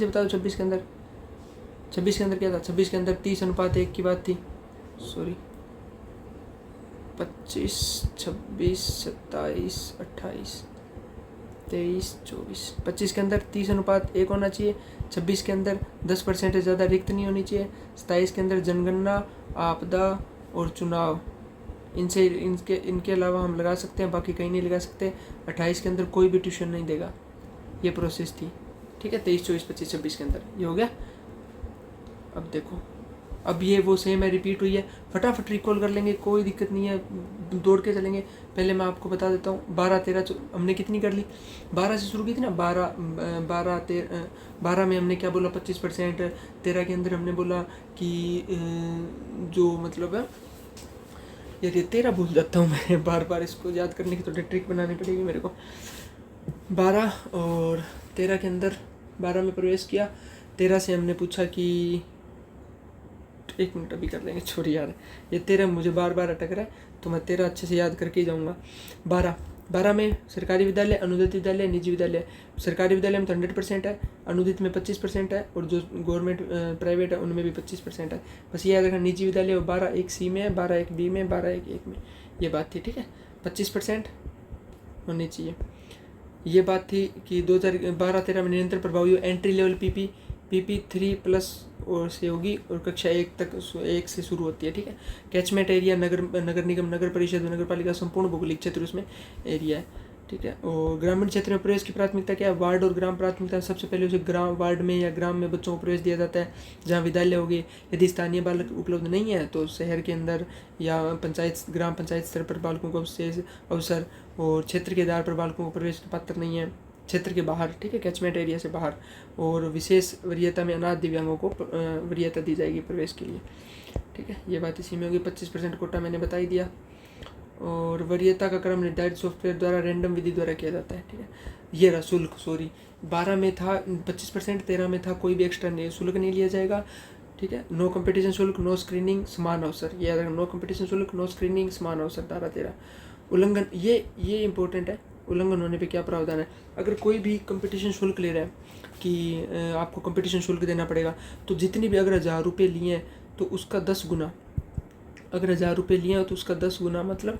बताओ। 26 के अंदर क्या था, 26 के अंदर 30:1 की बात थी। सॉरी, 25, 26, 27, 28, 23, 24। 25 के अंदर 30:1 होना चाहिए। 26 के अंदर 10% से ज़्यादा रिक्त नहीं होनी चाहिए। 27 के अंदर जनगणना, आपदा और चुनाव, इनके अलावा हम लगा सकते हैं, बाकी कहीं नहीं लगा सकते। 28 के अंदर कोई भी ट्यूशन नहीं देगा, ये प्रोसेस थी। ठीक है, 23, 24, 25, 26 के अंदर ये हो गया। अब देखो, अब ये वो सेम है, रिपीट हुई है, फटाफट रिकॉल कर लेंगे, कोई दिक्कत नहीं है, दौड़ के चलेंगे। पहले मैं आपको बता देता हूँ, 12, 13 हमने कितनी कर ली, 12 से शुरू की थी ना। 12 में हमने क्या बोला, 25%। 13 के अंदर हमने बोला कि जो मतलब है यार ये 13 भूल जाता हूँ मैं बार बार, इसको याद करने की थोड़ी ट्रिक बनानी पड़ेगी मेरे को। 12 और 13 के अंदर 12 में प्रवेश किया। 13 से हमने पूछा कि 1 मिनट अभी कर लेंगे, छोड़ी यार, ये 13 मुझे बार बार अटक रहा है, तो मैं 13 अच्छे से याद करके ही जाऊँगा। 12 में सरकारी विद्यालय, अनुदानित विद्यालय, निजी विद्यालय। सरकारी विद्यालय में तो 100% है, अनुदानित में 25% है, और जो गवर्नमेंट प्राइवेट है उनमें भी 25% है। बस ये याद रखना, निजी विद्यालय 12 एक सी में है, 12 एक बी में, 12 एक में, ये बात थी, ठीक है। 25% होनी चाहिए। ये बात थी कि 2012-13 में निरंतर प्रभावी एंट्री लेवल पीपी 3+ और से होगी, और कक्षा 1 तक 1 से शुरू होती है, ठीक है। कैचमेंट एरिया नगर निगम, नगर परिषद, नगर पालिका संपूर्ण भौगोलिक क्षेत्र उसमें एरिया है, ठीक है। और ग्रामीण क्षेत्र में प्रवेश की प्राथमिकता क्या है? वार्ड और ग्राम प्राथमिकता। सबसे पहले उसे वार्ड में या ग्राम में बच्चों को प्रवेश दिया जाता है जहाँ विद्यालय होगी। यदि स्थानीय बालक उपलब्ध नहीं है तो शहर के अंदर या ग्राम पंचायत स्तर पर बालकों को विशेष अवसर, और क्षेत्र के आधार पर बालकों को प्रवेश पात्र नहीं है क्षेत्र के बाहर, ठीक है, कैचमेंट एरिया से बाहर। और विशेष वरीयता में अनाथ दिव्यांगों को वरीयता दी जाएगी प्रवेश के लिए, ठीक है। ये बात इसी में होगी। 25% कोटा मैंने बता ही दिया। और वरीयता का क्रम निर्धारित सॉफ्टवेयर द्वारा रैंडम विधि द्वारा किया जाता है, ठीक है। ये रहा शुल्क, सॉरी 12 में था 25%, 13 में था कोई भी एक्स्ट्रा नहीं शुल्क नहीं लिया जाएगा, ठीक है। नो कंपटीशन शुल्क, नो स्क्रीनिंग, समान अवसर। ये याद रखना, नो कंपटीशन शुल्क, नो स्क्रीनिंग, समान अवसर। 12-13 उल्लंघन, ये इंपॉर्टेंट है, उल्लंघन होने पे क्या प्रावधान है। अगर कोई भी कंपटीशन शुल्क ले रहा है कि आपको कंपटीशन शुल्क देना पड़ेगा, तो जितनी भी अगर 1000 रुपये लिए हैं तो उसका 10 गुना, अगर 1000 रुपये लिए हैं तो उसका 10 गुना, मतलब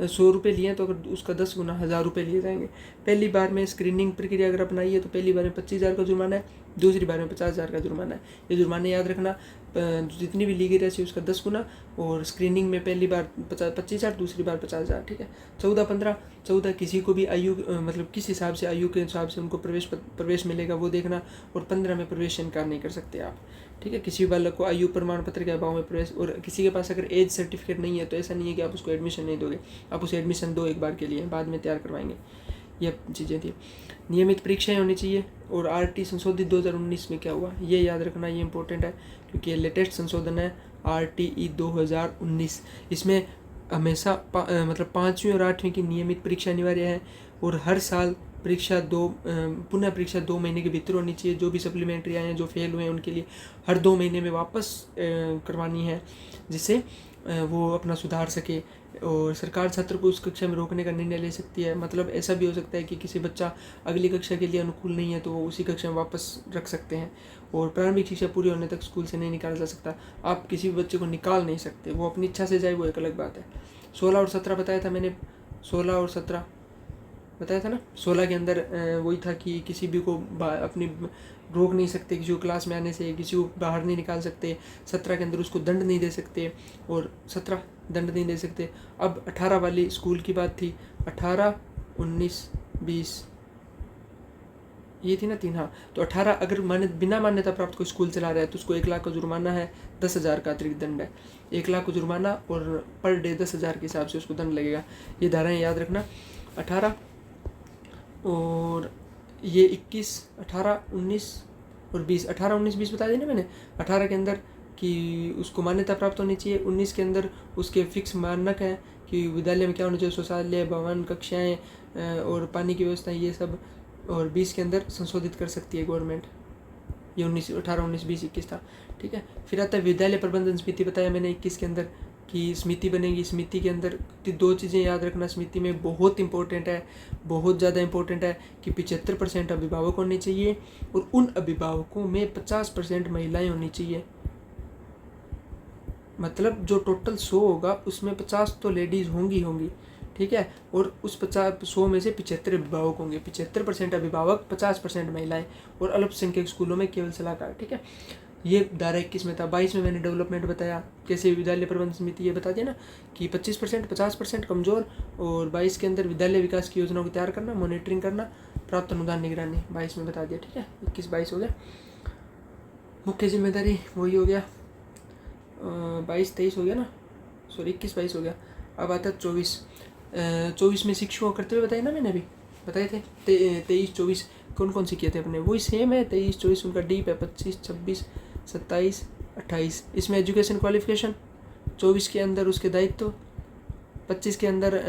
100 रुपये लिए हैं तो अगर उसका 10 गुना 1000 रुपये लिए जाएंगे। पहली बार में स्क्रीनिंग प्रक्रिया अगर अपनाई है तो पहली बार में 25,000 का जुर्माना है, दूसरी बार में 50,000 का जुर्माना है। ये जुर्माने याद रखना, जितनी भी ली गई राशि उसका 10 गुना, और स्क्रीनिंग में पहली बार 25,000, दूसरी बार 50,000, ठीक है। 14 किसी को भी आयु मतलब किस हिसाब से, आयु के हिसाब से उनको प्रवेश मिलेगा वो देखना। और 15 में प्रवेश इनकार नहीं कर सकते आप, ठीक है। किसी भी बालक को आयु प्रमाण पत्र के अभाव में प्रवेश, और किसी के पास अगर एज सर्टिफिकेट नहीं है तो ऐसा नहीं है कि आप उसको एडमिशन नहीं दोगे, आप उसे एडमिशन दो एक बार के लिए, बाद में तैयार करवाएंगे। ये चीज़ें थी। नियमित परीक्षाएं होनी चाहिए। और RT संशोधित 2019 में क्या हुआ ये याद रखना, ये इंपॉर्टेंट है क्योंकि ये लेटेस्ट संशोधन है RTE 2019। इसमें हमेशा मतलब 5वीं और 8वीं की नियमित परीक्षा अनिवार्य है, और हर साल पुनः परीक्षा 2 महीने के भीतर होनी चाहिए। जो भी सप्लीमेंट्री आए हैं, जो फेल हुए हैं, उनके लिए हर 2 महीने में वापस करवानी है, जिससे वो अपना सुधार सके। और सरकार छात्र को उस कक्षा में रोकने का निर्णय ले सकती है। मतलब ऐसा भी हो सकता है कि किसी बच्चा अगली कक्षा के लिए अनुकूल नहीं है तो वो उसी कक्षा में वापस रख सकते हैं। और प्रारंभिक शिक्षा पूरी होने तक स्कूल से नहीं निकाला जा सकता। आप किसी भी बच्चे को निकाल नहीं सकते, वो अपनी इच्छा से जाए वो एक अलग बात है। 16 और 17 बताया था मैंने, 16 और 17 बताया था ना। 16 के अंदर वही था कि किसी भी को अपनी रोक नहीं सकते, किसी को क्लास में आने से, किसी को बाहर नहीं निकाल सकते। 17 के अंदर उसको दंड नहीं दे सकते, और 17 दंड नहीं दे सकते। अब 18 वाली स्कूल की बात थी, 18, 19, 20 ये थी ना 3, हाँ। तो 18 अगर बिना मान्यता प्राप्त कोई स्कूल चला रहा है तो उसको 1 लाख का जुर्माना है, 10,000 का अतिरिक्त दंड है। 1 लाख का जुर्माना और पर डे 10,000 के हिसाब से उसको दंड लगेगा। ये धाराएं याद रखना। 18 और ये 21, 18, 19 और 20, 18, 19, 20 बता देना मैंने। 18 के अंदर कि उसको मान्यता प्राप्त होनी चाहिए। 19 के अंदर उसके फिक्स मानक हैं कि विद्यालय में क्या होना चाहिए, शौचालय, भवन, कक्षाएं और पानी की व्यवस्था, ये सब। और 20 के अंदर संशोधित कर सकती है गवर्नमेंट। ये 18, 19, 20, 21 था, ठीक है। फिर आता है विद्यालय प्रबंधन समिति, बताया मैंने 21 के अंदर कि समिति बनेगी। समिति के अंदर 2 चीज़ें याद रखना समिति में, बहुत इंपॉर्टेंट है, बहुत ज़्यादा इंपॉर्टेंट है कि 75% अभिभावक होने चाहिए और उन अभिभावकों में 50% महिलाएं होनी चाहिए। मतलब जो टोटल 100 होगा उसमें 50 तो लेडीज़ होंगी, ठीक है। और उस 100 में से 75 अभिभावक होंगे। 75% अभिभावक, 50% महिलाएं, और अल्पसंख्यक स्कूलों में केवल सलाहकार, ठीक है। ये धारा 21 में था। 22 में मैंने डेवलपमेंट बताया, कैसे विद्यालय प्रबंधन समिति, ये बता दिया ना कि 25%, 50% कमज़ोर। और 22 के अंदर विद्यालय विकास की योजनाओं को तैयार करना, मॉनिटरिंग करना, प्राप्त अनुदान निगरानी, 22 में बता दिया, ठीक है। 21-22 हो गया। मुख्य जिम्मेदारी वही हो गया, 22-23 हो गया ना, सॉरी 21-22 हो गया। अब आता है 24 में शिक्षकों करते हुए बताए ना मैंने, अभी बताए थे। 23-24 कौन से किए थे अपने, वही सेम है। 23-24 उनका डीप है। 25, 26, 27, 28 इसमें एजुकेशन क्वालिफिकेशन। 24 के अंदर उसके दायित्व, 25 के अंदर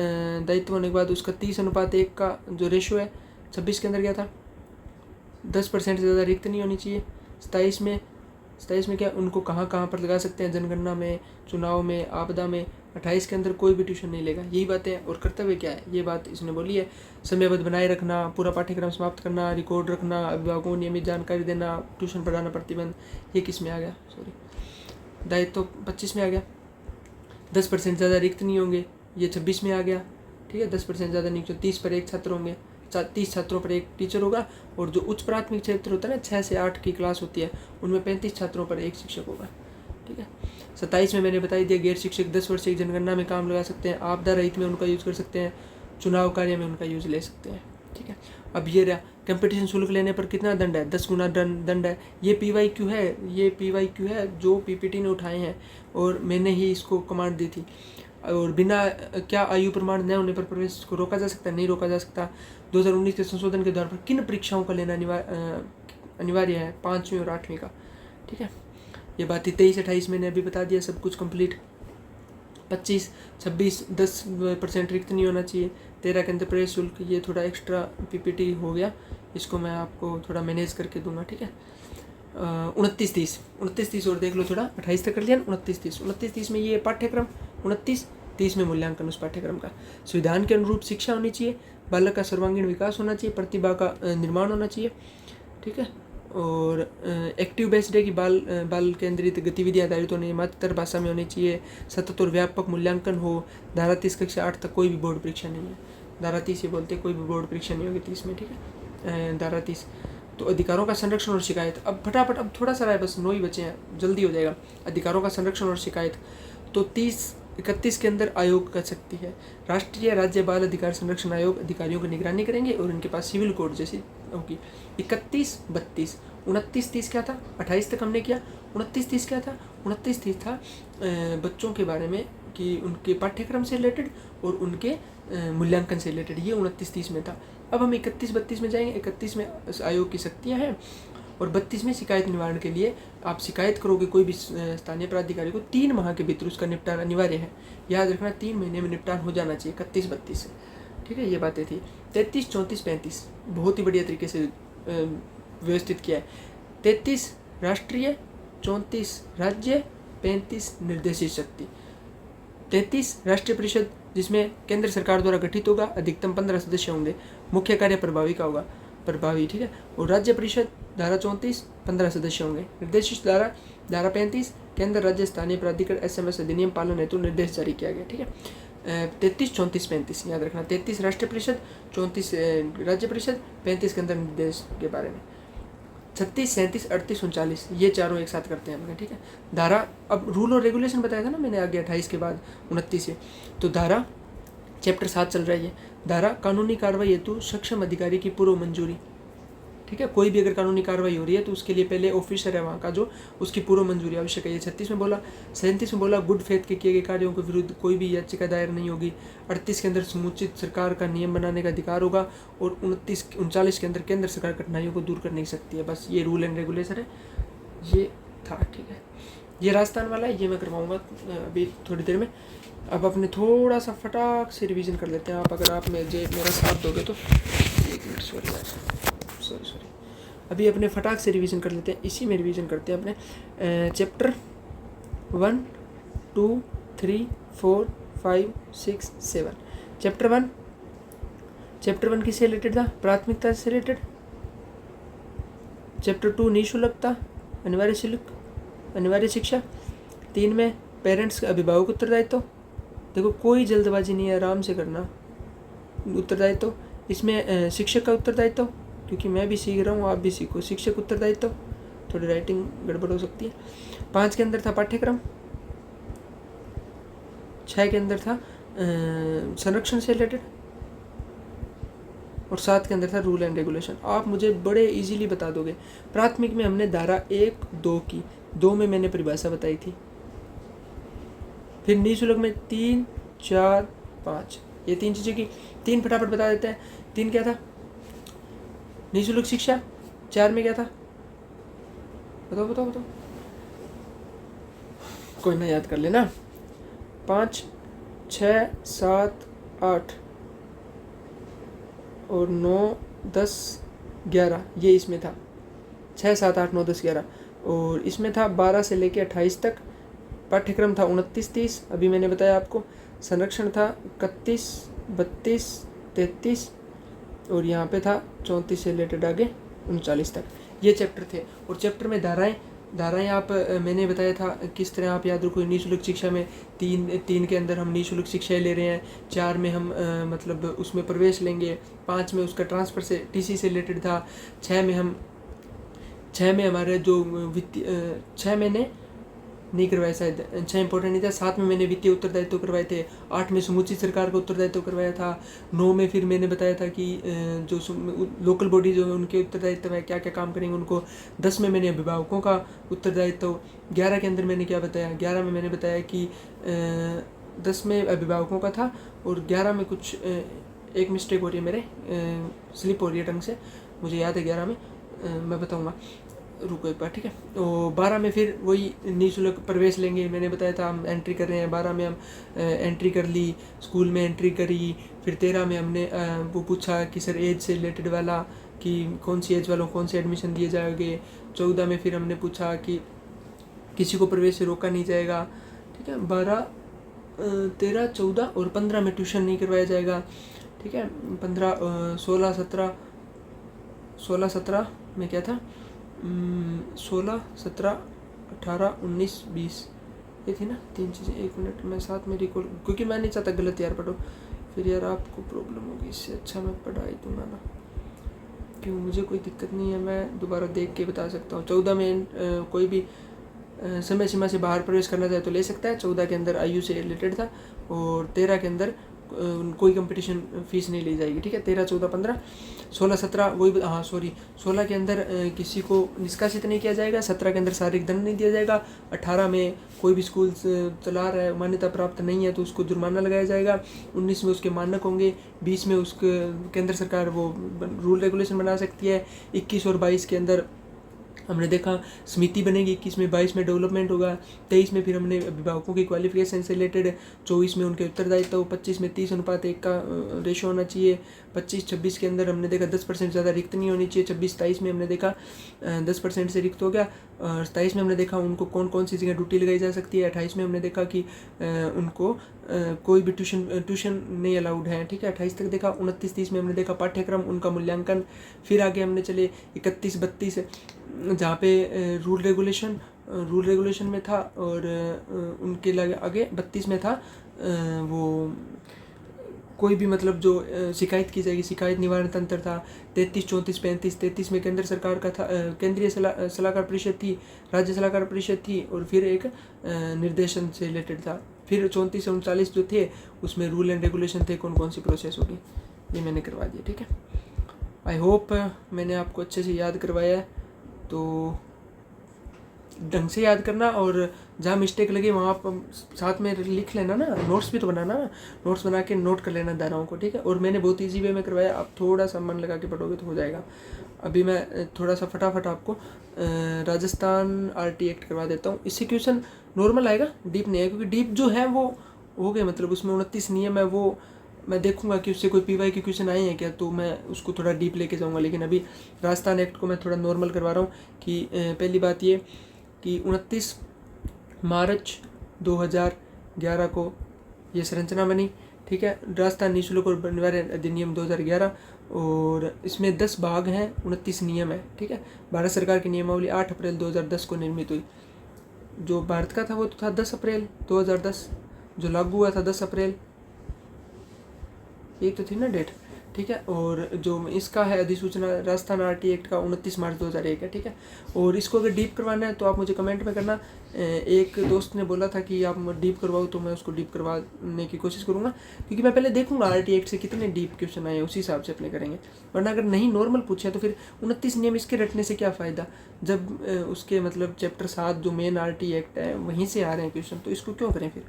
दायित्व होने के बाद उसका 30:1 का जो रेशो है 26 के अंदर क्या था, 10% से ज़्यादा रिक्त नहीं होनी चाहिए। 27 में क्या, उनको कहाँ कहाँ पर लगा सकते हैं, जनगणना में, चुनाव में, आपदा में। 28 के अंदर कोई भी ट्यूशन नहीं लेगा, यही बातें। और कर्तव्य क्या है, ये बात इसने बोली है, समयबद्ध बनाए रखना, पूरा पाठ्यक्रम समाप्त करना, रिकॉर्ड रखना, अभिभावकों को नियमित जानकारी देना, ट्यूशन पढ़ाना प्रतिबंध। ये किस में आ गया, सॉरी, दायित्व तो 25 में आ गया। 10% ज़्यादा रिक्त नहीं होंगे, ये 26 में आ गया, ठीक है। 10% ज़्यादा नहीं, 30 पर एक छात्र होंगे, 30 छात्रों पर एक टीचर होगा। और जो उच्च प्राथमिक क्षेत्र होता है ना, 6 से 8 की क्लास होती है, उनमें 35 छात्रों पर एक शिक्षक होगा, ठीक है। 27 में मैंने बता दिया, गैर शिक्षक 10 वर्ष की जनगणना में काम लगा सकते हैं, आपदा रहित में उनका यूज़ कर सकते हैं, चुनाव कार्य में उनका यूज़ ले सकते हैं, ठीक है। अब ये रहा, कंपटीशन शुल्क लेने पर कितना दंड है, 10 गुना दंड है। ये PYQ है, ये PYQ है जो PPT ने उठाए हैं, और मैंने ही इसको कमांड दी थी। और बिना क्या आयु प्रमाण न होने पर प्रवेश को रोका जा सकता है, नहीं रोका जा सकता। 2019 के संशोधन के आधार पर किन परीक्षाओं का लेना अनिवार्य है, 5वीं और 8वीं का, ठीक है। ये बात 23-28 मैंने अभी बता दिया, सब कुछ कंप्लीट। 25, 26, 10% रिक्त नहीं होना चाहिए। 13 के अंदर प्रवेश शुल्क, ये थोड़ा एक्स्ट्रा PPT हो गया, इसको मैं आपको थोड़ा मैनेज करके दूंगा, ठीक है। 29-30 और देख लो थोड़ा, 28 तक कर लिया। 29-30 में ये पाठ्यक्रम, 29-30 में मूल्यांकन उस पाठ्यक्रम का। संविधान के अनुरूप शिक्षा होनी चाहिए, बालक का सर्वांगीण विकास होना चाहिए, प्रतिभा का निर्माण होना चाहिए, ठीक है। और एक्टिव बेस्ड है कि बाल केंद्रित गतिविधियाँ आधारित होनी, मातृभाषा में होनी चाहिए, सतत और व्यापक मूल्यांकन हो। धारा 30 कक्षा 8 तक कोई भी बोर्ड परीक्षा नहीं है, धारा 30 ये बोलते कोई भी बोर्ड परीक्षा नहीं होगी 30 में, ठीक है। धारा 30। तो अधिकारों का संरक्षण और शिकायत, अब फटाफट, अब थोड़ा सा है, बस 9 ही बचे हैं, जल्दी हो जाएगा। अधिकारों का संरक्षण और शिकायत, तो 31 के अंदर आयोग कर सकती है। राष्ट्रीय राज्य बाल अधिकार संरक्षण आयोग अधिकारियों की निगरानी करेंगे और उनके पास सिविल कोड जैसी होगी। 31-32, 29-30 क्या था, 28 तक हमने किया। 29-30 क्या था, 29-30 था बच्चों के बारे में कि उनके पाठ्यक्रम से रिलेटेड और उनके मूल्यांकन से रिलेटेड, ये 29-30 में था। अब हम 31-32 में जाएंगे। 31 में आयोग की शक्तियाँ हैं, और 32 में शिकायत निवारण के लिए आप शिकायत करोगे कोई भी स्थानीय प्राधिकारी को, 3 माह के भीतर उसका निपटान अनिवार्य है। याद रखना, 3 महीने में निपटान हो जाना चाहिए 31-32 से, ठीक है। ये बातें थी। 33, 34, 35 बहुत ही बढ़िया तरीके से व्यवस्थित किया है। 33 राष्ट्रीय, 34 राज्य, 35 निर्देशित शक्ति। 33 राष्ट्रीय परिषद जिसमें केंद्र सरकार द्वारा गठित होगा, अधिकतम 15 सदस्य होंगे, मुख्य कार्य प्रभावी का होगा, प्रभावी, ठीक है। और राज्य परिषद धारा 34 15 सदस्य होंगे। निर्देशित धारा 35 केंद्र राज्य स्थानीय प्राधिकरण SMS अधिनियम पालन हेतु निर्देश जारी किया गया, ठीक है। 33, 34, 35 याद रखना। 33 राष्ट्रीय परिषद, 34 राज्य परिषद, 35 केंद्र निर्देश के बारे में। 36, 37, 38, 39 ये चारों एक साथ करते हैं हमने, ठीक है। धारा, अब रूल और रेगुलेशन बताया था ना मैंने आगे 28 के बाद 29 से, तो धारा चैप्टर 7 चल रहा है ये। धारा कानूनी कार्रवाई हेतु सक्षम अधिकारी की पूर्व मंजूरी, ठीक है। कोई भी अगर कानूनी कार्रवाई हो रही है तो उसके लिए पहले ऑफिसर है वहाँ का जो, उसकी पूर्व मंजूरी आवश्यक है। ये 36 में बोला। 37 में बोला गुड फेथ के किए गए कार्यों के विरुद्ध कोई भी याचिका दायर नहीं होगी। 38 के अंदर समुचित सरकार का नियम बनाने का अधिकार होगा। और 39 के अंदर केंद्र सरकार कठिनाइयों को दूर कर नहीं सकती है। बस ये रूल एंड रेगुलेशन है, ये था, ठीक है। ये राजस्थान वाला है, ये मैं करवाऊँगा अभी थोड़ी देर में। अब अपने थोड़ा सा फटाक से रिवीजन कर लेते हैं। आप अगर आप मेरा साथ दोगे तो, एक मिनट, सॉरी, अभी अपने फटाक से रिवीजन कर लेते हैं। इसी में रिवीजन करते हैं अपने चैप्टर 1, 2, 3, 4, 5, 6, 7। चैप्टर 1 किससे रिलेटेड था, प्राथमिकता से रिलेटेड। चैप्टर 2 निःशुल्कता, अनिवार्य शिक्षा। 3 में पेरेंट्स अभिभावक उत्तरदायित्व। देखो कोई जल्दबाजी नहीं है, आराम से करना उत्तरदायित्व। इसमें शिक्षक का उत्तरदायित्व, क्योंकि मैं भी सीख रहा हूँ, आप भी सीखो। शिक्षक उत्तरदायित्व, थोड़ी राइटिंग गड़बड़ हो सकती है। 5 के अंदर था पाठ्यक्रम। 6 के अंदर था संरक्षण से रिलेटेड। और 7 के अंदर था रूल एंड रेगुलेशन। आप मुझे बड़े इजीली बता दोगे। प्राथमिक में हमने धारा 1, 2 की, 2 में मैंने परिभाषा बताई थी। फिर निःशुल्क में 3, 4, 5 ये 3 चीज़ें की। 3 फटाफट बता देते हैं। 3 क्या था, निःशुल्क शिक्षा। 4 में क्या था, बताओ, कोई ना याद कर लेना। 5, 6, 7, 8 और 9, 10, 11 ये इसमें था। 6, 7, 8, 9, 10, 11 और इसमें था 12 से लेके 28 तक। पाठ्यक्रम था 29, 30 अभी मैंने बताया आपको। संरक्षण था 31, 32, 33 और यहाँ पे था 34 से रिलेटेड आगे 39 तक। ये चैप्टर थे। और चैप्टर में धाराएं आप मैंने बताया था किस तरह आप याद रखो। निःशुल्क शिक्षा में तीन के अंदर हम निःशुल्क शिक्षाएं ले रहे हैं, 4 में हम मतलब उसमें प्रवेश लेंगे, 5 में उसका ट्रांसफ़र से टीसी से रिलेटेड था, 6 में हमारे जो वित्तीय 6 मैंने नहीं करवाया शायद, 6 इंपॉर्टेंट नहीं था। 7 में मैंने वित्तीय उत्तरदायित्व करवाए थे, 8 में समूची सरकार का उत्तरदायित्व करवाया था, 9 में फिर मैंने बताया था कि जो लोकल बॉडी जो है उनके उत्तरदायित्व है क्या क्या काम करेंगे उनको। 10 में मैंने अभिभावकों का उत्तरदायित्व। 11 के अंदर मैंने क्या बताया, 11 में मैंने बताया कि 10 में अभिभावकों का था और 11 में कुछ एक मिस्टेक हो रही है मेरे, स्लिप हो रही है ढंग से, मुझे याद है 11 में मैं बताऊँगा, रुको एक बार, ठीक है। तो 12 में फिर वही निःशुल्क प्रवेश लेंगे, मैंने बताया था हम एंट्री कर रहे हैं। 12 में हम एंट्री कर ली, स्कूल में एंट्री करी। फिर 13 में हमने वो पूछा कि सर एज से रिलेटेड वाला कि कौन सी एज वालों को कौन से एडमिशन दिए जाएंगे। 14 में फिर हमने पूछा कि किसी को प्रवेश से रोका नहीं जाएगा, ठीक है। 12, 13, 14 और 15 में ट्यूशन नहीं करवाया जाएगा, ठीक है। 15, 16, 17 में क्या था, 16, 17, 18, 19, 20 ये थी ना 3 चीज़ें। 1 मिनट मैं साथ में रिकॉल, क्योंकि मैं नहीं चाहता गलत यार पढ़ो, फिर यार आपको प्रॉब्लम होगी। इससे अच्छा मैं पढ़ाई दूंगा ना, क्यों, मुझे कोई दिक्कत नहीं है, मैं दोबारा देख के बता सकता हूँ। 14 में कोई भी समय सीमा से बाहर प्रवेश करना चाहे तो ले सकता है। 14 के अंदर आयु से रिलेटेड था और 13 के अंदर कोई कंपटीशन फीस नहीं ली जाएगी, ठीक है। 13, 14, 15, 16, 17 वही, हाँ सॉरी, 16 के अंदर किसी को निष्कासित नहीं किया जाएगा। 17 के अंदर शारीरिक दंड नहीं दिया जाएगा। 18 में कोई भी स्कूल चला रहा है, मान्यता प्राप्त नहीं है तो उसको जुर्माना लगाया जाएगा। 19 में उसके मानक होंगे। 20 में उसके केंद्र सरकार वो रूल रेगुलेशन बना सकती है। 21 और 22 के अंदर हमने देखा समिति बनेगी। 21 में, 22 में डेवलपमेंट होगा। 23 में फिर हमने अभिभावकों की क्वालिफिकेशन से रिलेटेड। 24 में उनके उत्तरदायित्व। 25 में 30:1 का रेशो होना चाहिए। 25-26 के अंदर हमने देखा 10% ज़्यादा रिक्त नहीं होनी चाहिए। 26-27 में हमने देखा 10% से रिक्त हो गया। और 27 में हमने देखा उनको कौन कौन सी जगह ड्यूटी लगाई जा सकती है। 28 में हमने देखा कि उनको कोई भी ट्यूशन नहीं अलाउड है, ठीक है। 28 तक देखा। 29-30 में हमने देखा पाठ्यक्रम, उनका मूल्यांकन। फिर आगे हमने चले 31-32 जहाँ पे रूल रेगुलेशन में था और उनके आगे 32 में था वो कोई भी मतलब जो शिकायत की जाएगी, शिकायत निवारण तंत्र था। 33, 34, 35, 33 में केंद्र सरकार का था, केंद्रीय सलाहकार परिषद थी, राज्य सलाहकार परिषद थी और फिर एक निर्देशन से रिलेटेड था। फिर 34 से 39 जो थे उसमें रूल एंड रेगुलेशन थे, कौन कौन सी प्रोसेस होगी, ये मैंने करवा दिया, ठीक है। आई होप मैंने आपको अच्छे से याद करवाया है, तो ढंग से याद करना और जहाँ मिस्टेक लगे वहाँ आप साथ में लिख लेना ना, नोट्स भी तो बनाना ना, नोट्स बना के नोट कर लेना धाराओं को, ठीक है। और मैंने बहुत इजी वे में करवाया, आप थोड़ा सा मन लगा के पढ़ोगे तो हो जाएगा। अभी मैं थोड़ा सा फटाफट आपको राजस्थान आरटी एक्ट करवा देता हूँ। इससे क्वेश्चन नॉर्मल आएगा, डीप नहीं है, क्योंकि डीप जो है वो हो गए, मतलब उसमें 29 नियम है, वो मैं देखूंगा कि उससे कोई पीवाई के क्वेश्चन आए हैं क्या, तो मैं उसको थोड़ा डीप लेके जाऊंगा। लेकिन अभी राजस्थान एक्ट को मैं थोड़ा नॉर्मल करवा रहा हूँ कि पहली बात ये कि 29 मार्च 2011 को ये संरचना बनी, ठीक है। राजस्थान निःशुल्क और निवारण अधिनियम 2011 और इसमें 10 भाग हैं, 29 नियम है, ठीक है। भारत सरकार की नियमावली 8 अप्रैल 2010 को निर्मित हुई। जो भारत का था वो तो था 10 अप्रैल 2010, जो लागू हुआ था 10 अप्रैल, एक तो थी ना डेट, ठीक है। और जो इसका है अधिसूचना राजस्थान आरटी एक्ट का 29 मार्च 2001 है, ठीक है। और इसको अगर डीप करवाना है तो आप मुझे कमेंट में करना। एक दोस्त ने बोला था कि आप डीप करवाओ, तो मैं उसको डीप करवाने की कोशिश करूँगा, क्योंकि मैं पहले देखूंगा आरटी एक्ट से कितने डीप क्वेश्चन आए, उसी हिसाब से अपने करेंगे। वरना अगर नहीं नॉर्मल पूछे तो फिर 29 नियम इसके रटने से क्या फ़ायदा, जब उसके मतलब चैप्टर 7 जो मेन आरटी एक्ट है वहीं से आ रहे हैं क्वेश्चन, तो इसको क्यों करें फिर।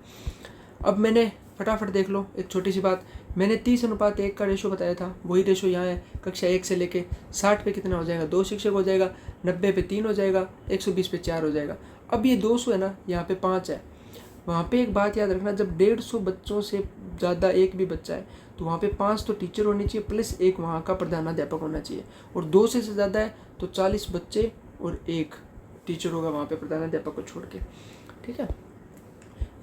अब मैंने फटाफट देख लो एक छोटी सी बात, मैंने 30:1 का रेशो बताया था, वही रेशो यहाँ है। कक्षा 1 से लेके 60 पे कितना हो जाएगा, 2 शिक्षक हो जाएगा। 90 पे 3 हो जाएगा। 120 पे 4 हो जाएगा। अब ये 200 है ना, यहाँ पे 5 है। वहाँ पे एक बात याद रखना, जब 150 बच्चों से ज़्यादा एक भी बच्चा है तो वहाँ पे 5 तो टीचर होनी चाहिए प्लस एक वहाँ का प्रधानाध्यापक होना चाहिए, और 2 से ज़्यादा है तो 40 बच्चे और एक टीचर होगा वहाँ पे प्रधानाध्यापक को छोड़ के। ठीक है,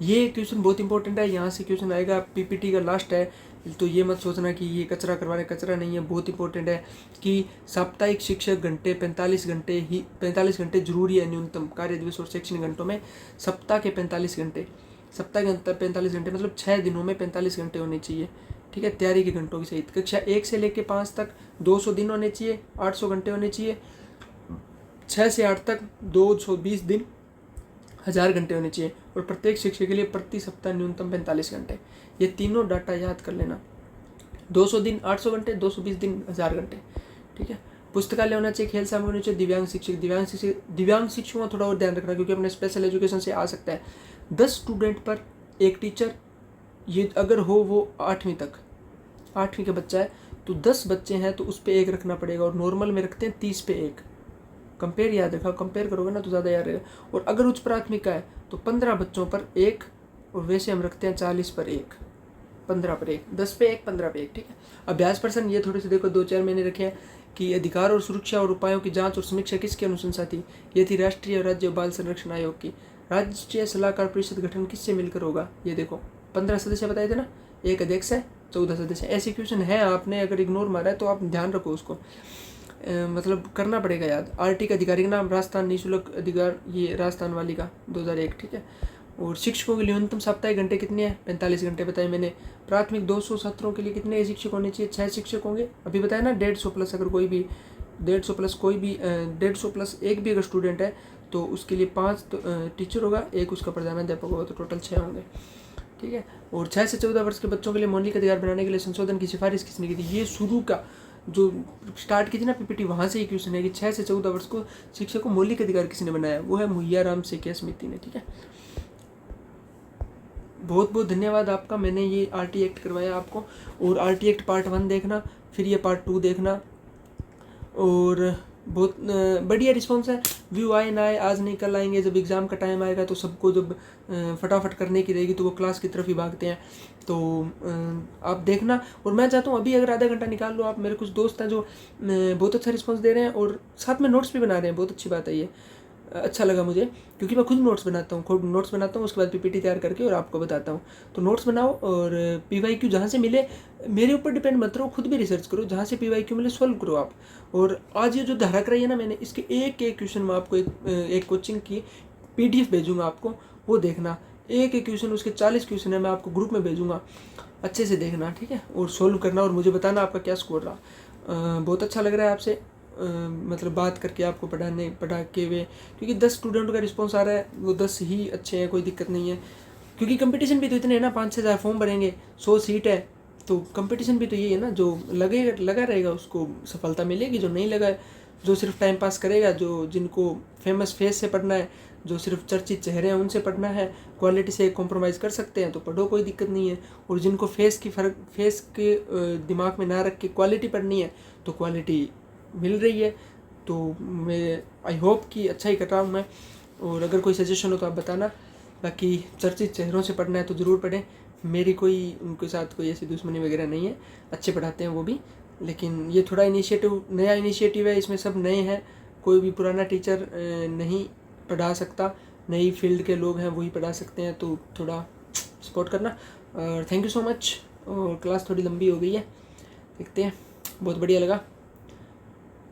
ये क्वेश्चन बहुत इंपॉर्टेंट है, यहाँ से क्वेश्चन आएगा, पीपीटी का लास्ट है, तो ये मत सोचना कि ये कचरा करवा रहे, कचरा नहीं है, बहुत इंपॉर्टेंट है कि साप्ताहिक शिक्षक घंटे 45 घंटे जरूरी है न्यूनतम कार्य दिवस और शैक्षणिक घंटों में। सप्ताह के 45 घंटे, सप्ताह के 45 घंटे मतलब 6 दिनों में 45 घंटे होने चाहिए। ठीक है, तैयारी के घंटों की सहित कक्षा 1 से लेकर 5 तक 200 दिन होने चाहिए, 800 घंटे होने चाहिए। 6 से 8 तक 220 दिन, 1000 घंटे होने चाहिए, और प्रत्येक शिक्षक के लिए प्रति सप्ताह न्यूनतम 45 घंटे। ये तीनों डाटा याद कर लेना, 200 दिन 800 घंटे, 220 दिन 1000 घंटे। ठीक है, पुस्तकालय होना चाहिए, खेल सामग्री होनी चाहिए, दिव्यांग शिक्षकों का थोड़ा और ध्यान रखना क्योंकि अपने स्पेशल एजुकेशन से आ सकता है 10 स्टूडेंट पर एक टीचर, ये अगर हो वो 8वीं तक, 8वीं का बच्चा है तो 10 बच्चे हैं तो उस पर एक रखना पड़ेगा, और नॉर्मल में रखते हैं 30 पे एक। कंपेयर याद रखा, कंपेयर करोगे ना तो ज़्यादा याद रहेगा। और अगर उच्च प्राथमिक का है तो 15 बच्चों पर एक, और वैसे हम रखते हैं 40 पर एक, 15 पर एक, 10 पे एक, 15 पे एक। ठीक है, अभ्यास प्रश्न ये थोड़े से देखो, 2-4 मैंने रखे हैं कि अधिकार और सुरक्षा और उपायों की जांच और समीक्षा किसकी अनुशंसा थी। ये थी राष्ट्रीय और राज्य बाल संरक्षण आयोग की। राष्ट्रीय सलाहकार परिषद गठन किससे मिलकर होगा, ये देखो 15 सदस्य बताए थे ना, एक अध्यक्ष है, 14 सदस्य। ऐसे क्वेश्चन है, आपने अगर इग्नोर मारा है तो आप ध्यान रखो उसको, मतलब करना पड़ेगा याद। आरटी का अधिकारी का नाम राजस्थान निःशुल्क अधिकार, ये राजस्थान वाली का 2001। ठीक है, और शिक्षकों के लिए न्यूनतम साप्ताहिक घंटे कितने हैं, 45 घंटे बताए मैंने। प्राथमिक 200 सत्रों के लिए कितने शिक्षक होने चाहिए, 6 शिक्षक होंगे, अभी बताया ना। 150 प्लस अगर कोई भी 150 प्लस कोई भी 150 प्लस एक भी अगर स्टूडेंट है तो उसके लिए 5 तो टीचर होगा, एक उसका प्रधानाध्यापक होगा, तो टोटल 6 होंगे। ठीक है, और 6 से 14 वर्ष के बच्चों के लिए मौलिक अधिकार बनाने के लिए संशोधन की सिफारिश किसने की थी। ये शुरू का जो स्टार्ट की थी ना पीपीटी, वहाँ से ही क्वेश्चन है कि 6 से 14 वर्ष को शिक्षक को मौलिक अधिकार किसने बनाया, वो है मुहैयाराम सेकिया समिति ने। ठीक है, बहुत बहुत धन्यवाद आपका, मैंने ये आरटी एक्ट करवाया आपको। और आरटी एक्ट पार्ट 1 देखना, फिर ये पार्ट 2 देखना, और बहुत बढ़िया रिस्पॉन्स है। व्यू आए ना आए, आज नहीं कल आएंगे, जब एग्ज़ाम का टाइम आएगा तो सबको जब फटाफट करने की रहेगी तो वो क्लास की तरफ ही भागते हैं। तो आप देखना, और मैं चाहता हूँ अभी अगर आधा घंटा निकाल लो आप, मेरे कुछ दोस्त हैं जो बहुत अच्छा रिस्पॉन्स दे रहे हैं और साथ में नोट्स भी बना रहे हैं, बहुत अच्छी बात है ये, अच्छा लगा मुझे, क्योंकि मैं खुद नोट्स बनाता हूँ, उसके बाद पीपीटी तैयार करके और आपको बताता हूँ। तो नोट्स बनाओ, और पीवाईक्यू जहाँ से मिले, मेरे ऊपर डिपेंड मत रहो, खुद भी रिसर्च करो, जहाँ से पीवाईक्यू मिले सॉल्व करो आप। और आज ये जो धारा कराई है ना मैंने, इसके एक एक क्वेश्चन में आपको एक कोचिंग की PDF भेजूँगा आपको, वो देखना, एक एक क्वेश्चन, उसके 40 क्वेश्चन है, मैं आपको ग्रुप में भेजूँगा, अच्छे से देखना। ठीक है, और सोल्व करना और मुझे बताना आपका क्या स्कोर रहा। बहुत अच्छा लग रहा है आपसे मतलब बात करके, आपको पढ़ा के हुए, क्योंकि 10 स्टूडेंट का रिस्पॉन्स आ रहा है, वो 10 ही अच्छे हैं, कोई दिक्कत नहीं है। क्योंकि कंपटीशन भी तो इतने हैं ना, 5-6 हज़ार फॉर्म भरेंगे, 100 सीट है, तो कंपटीशन भी तो यही है ना, जो लगा रहेगा उसको सफलता मिलेगी, जो नहीं लगा, जो सिर्फ टाइम पास करेगा, जिनको फेमस फेस से पढ़ना है, जो सिर्फ चर्चित चेहरे हैं उनसे पढ़ना है, क्वालिटी से कॉम्प्रोमाइज़ कर सकते हैं तो पढ़ो, कोई दिक्कत नहीं है। और जिनको फेस के दिमाग में ना रख के क्वालिटी पढ़नी है तो क्वालिटी मिल रही है। तो मैं आई होप कि अच्छा ही कर रहा हूँ मैं, और अगर कोई सजेशन हो तो आप बताना। बाकी चर्चित चेहरों से पढ़ना है तो ज़रूर पढ़ें, मेरी उनके साथ कोई ऐसी दुश्मनी वगैरह नहीं है, अच्छे पढ़ाते हैं वो भी। लेकिन ये थोड़ा नया इनिशिएटिव है, इसमें सब नए हैं, कोई भी पुराना टीचर नहीं पढ़ा सकता, नई फील्ड के लोग हैं वही पढ़ा सकते हैं, तो थोड़ा सपोर्ट करना। और थैंक यू सो मच। और क्लास थोड़ी लंबी हो गई है, देखते हैं, बहुत बढ़िया लगा।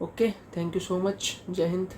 Okay, thank you so much, जय हिंद।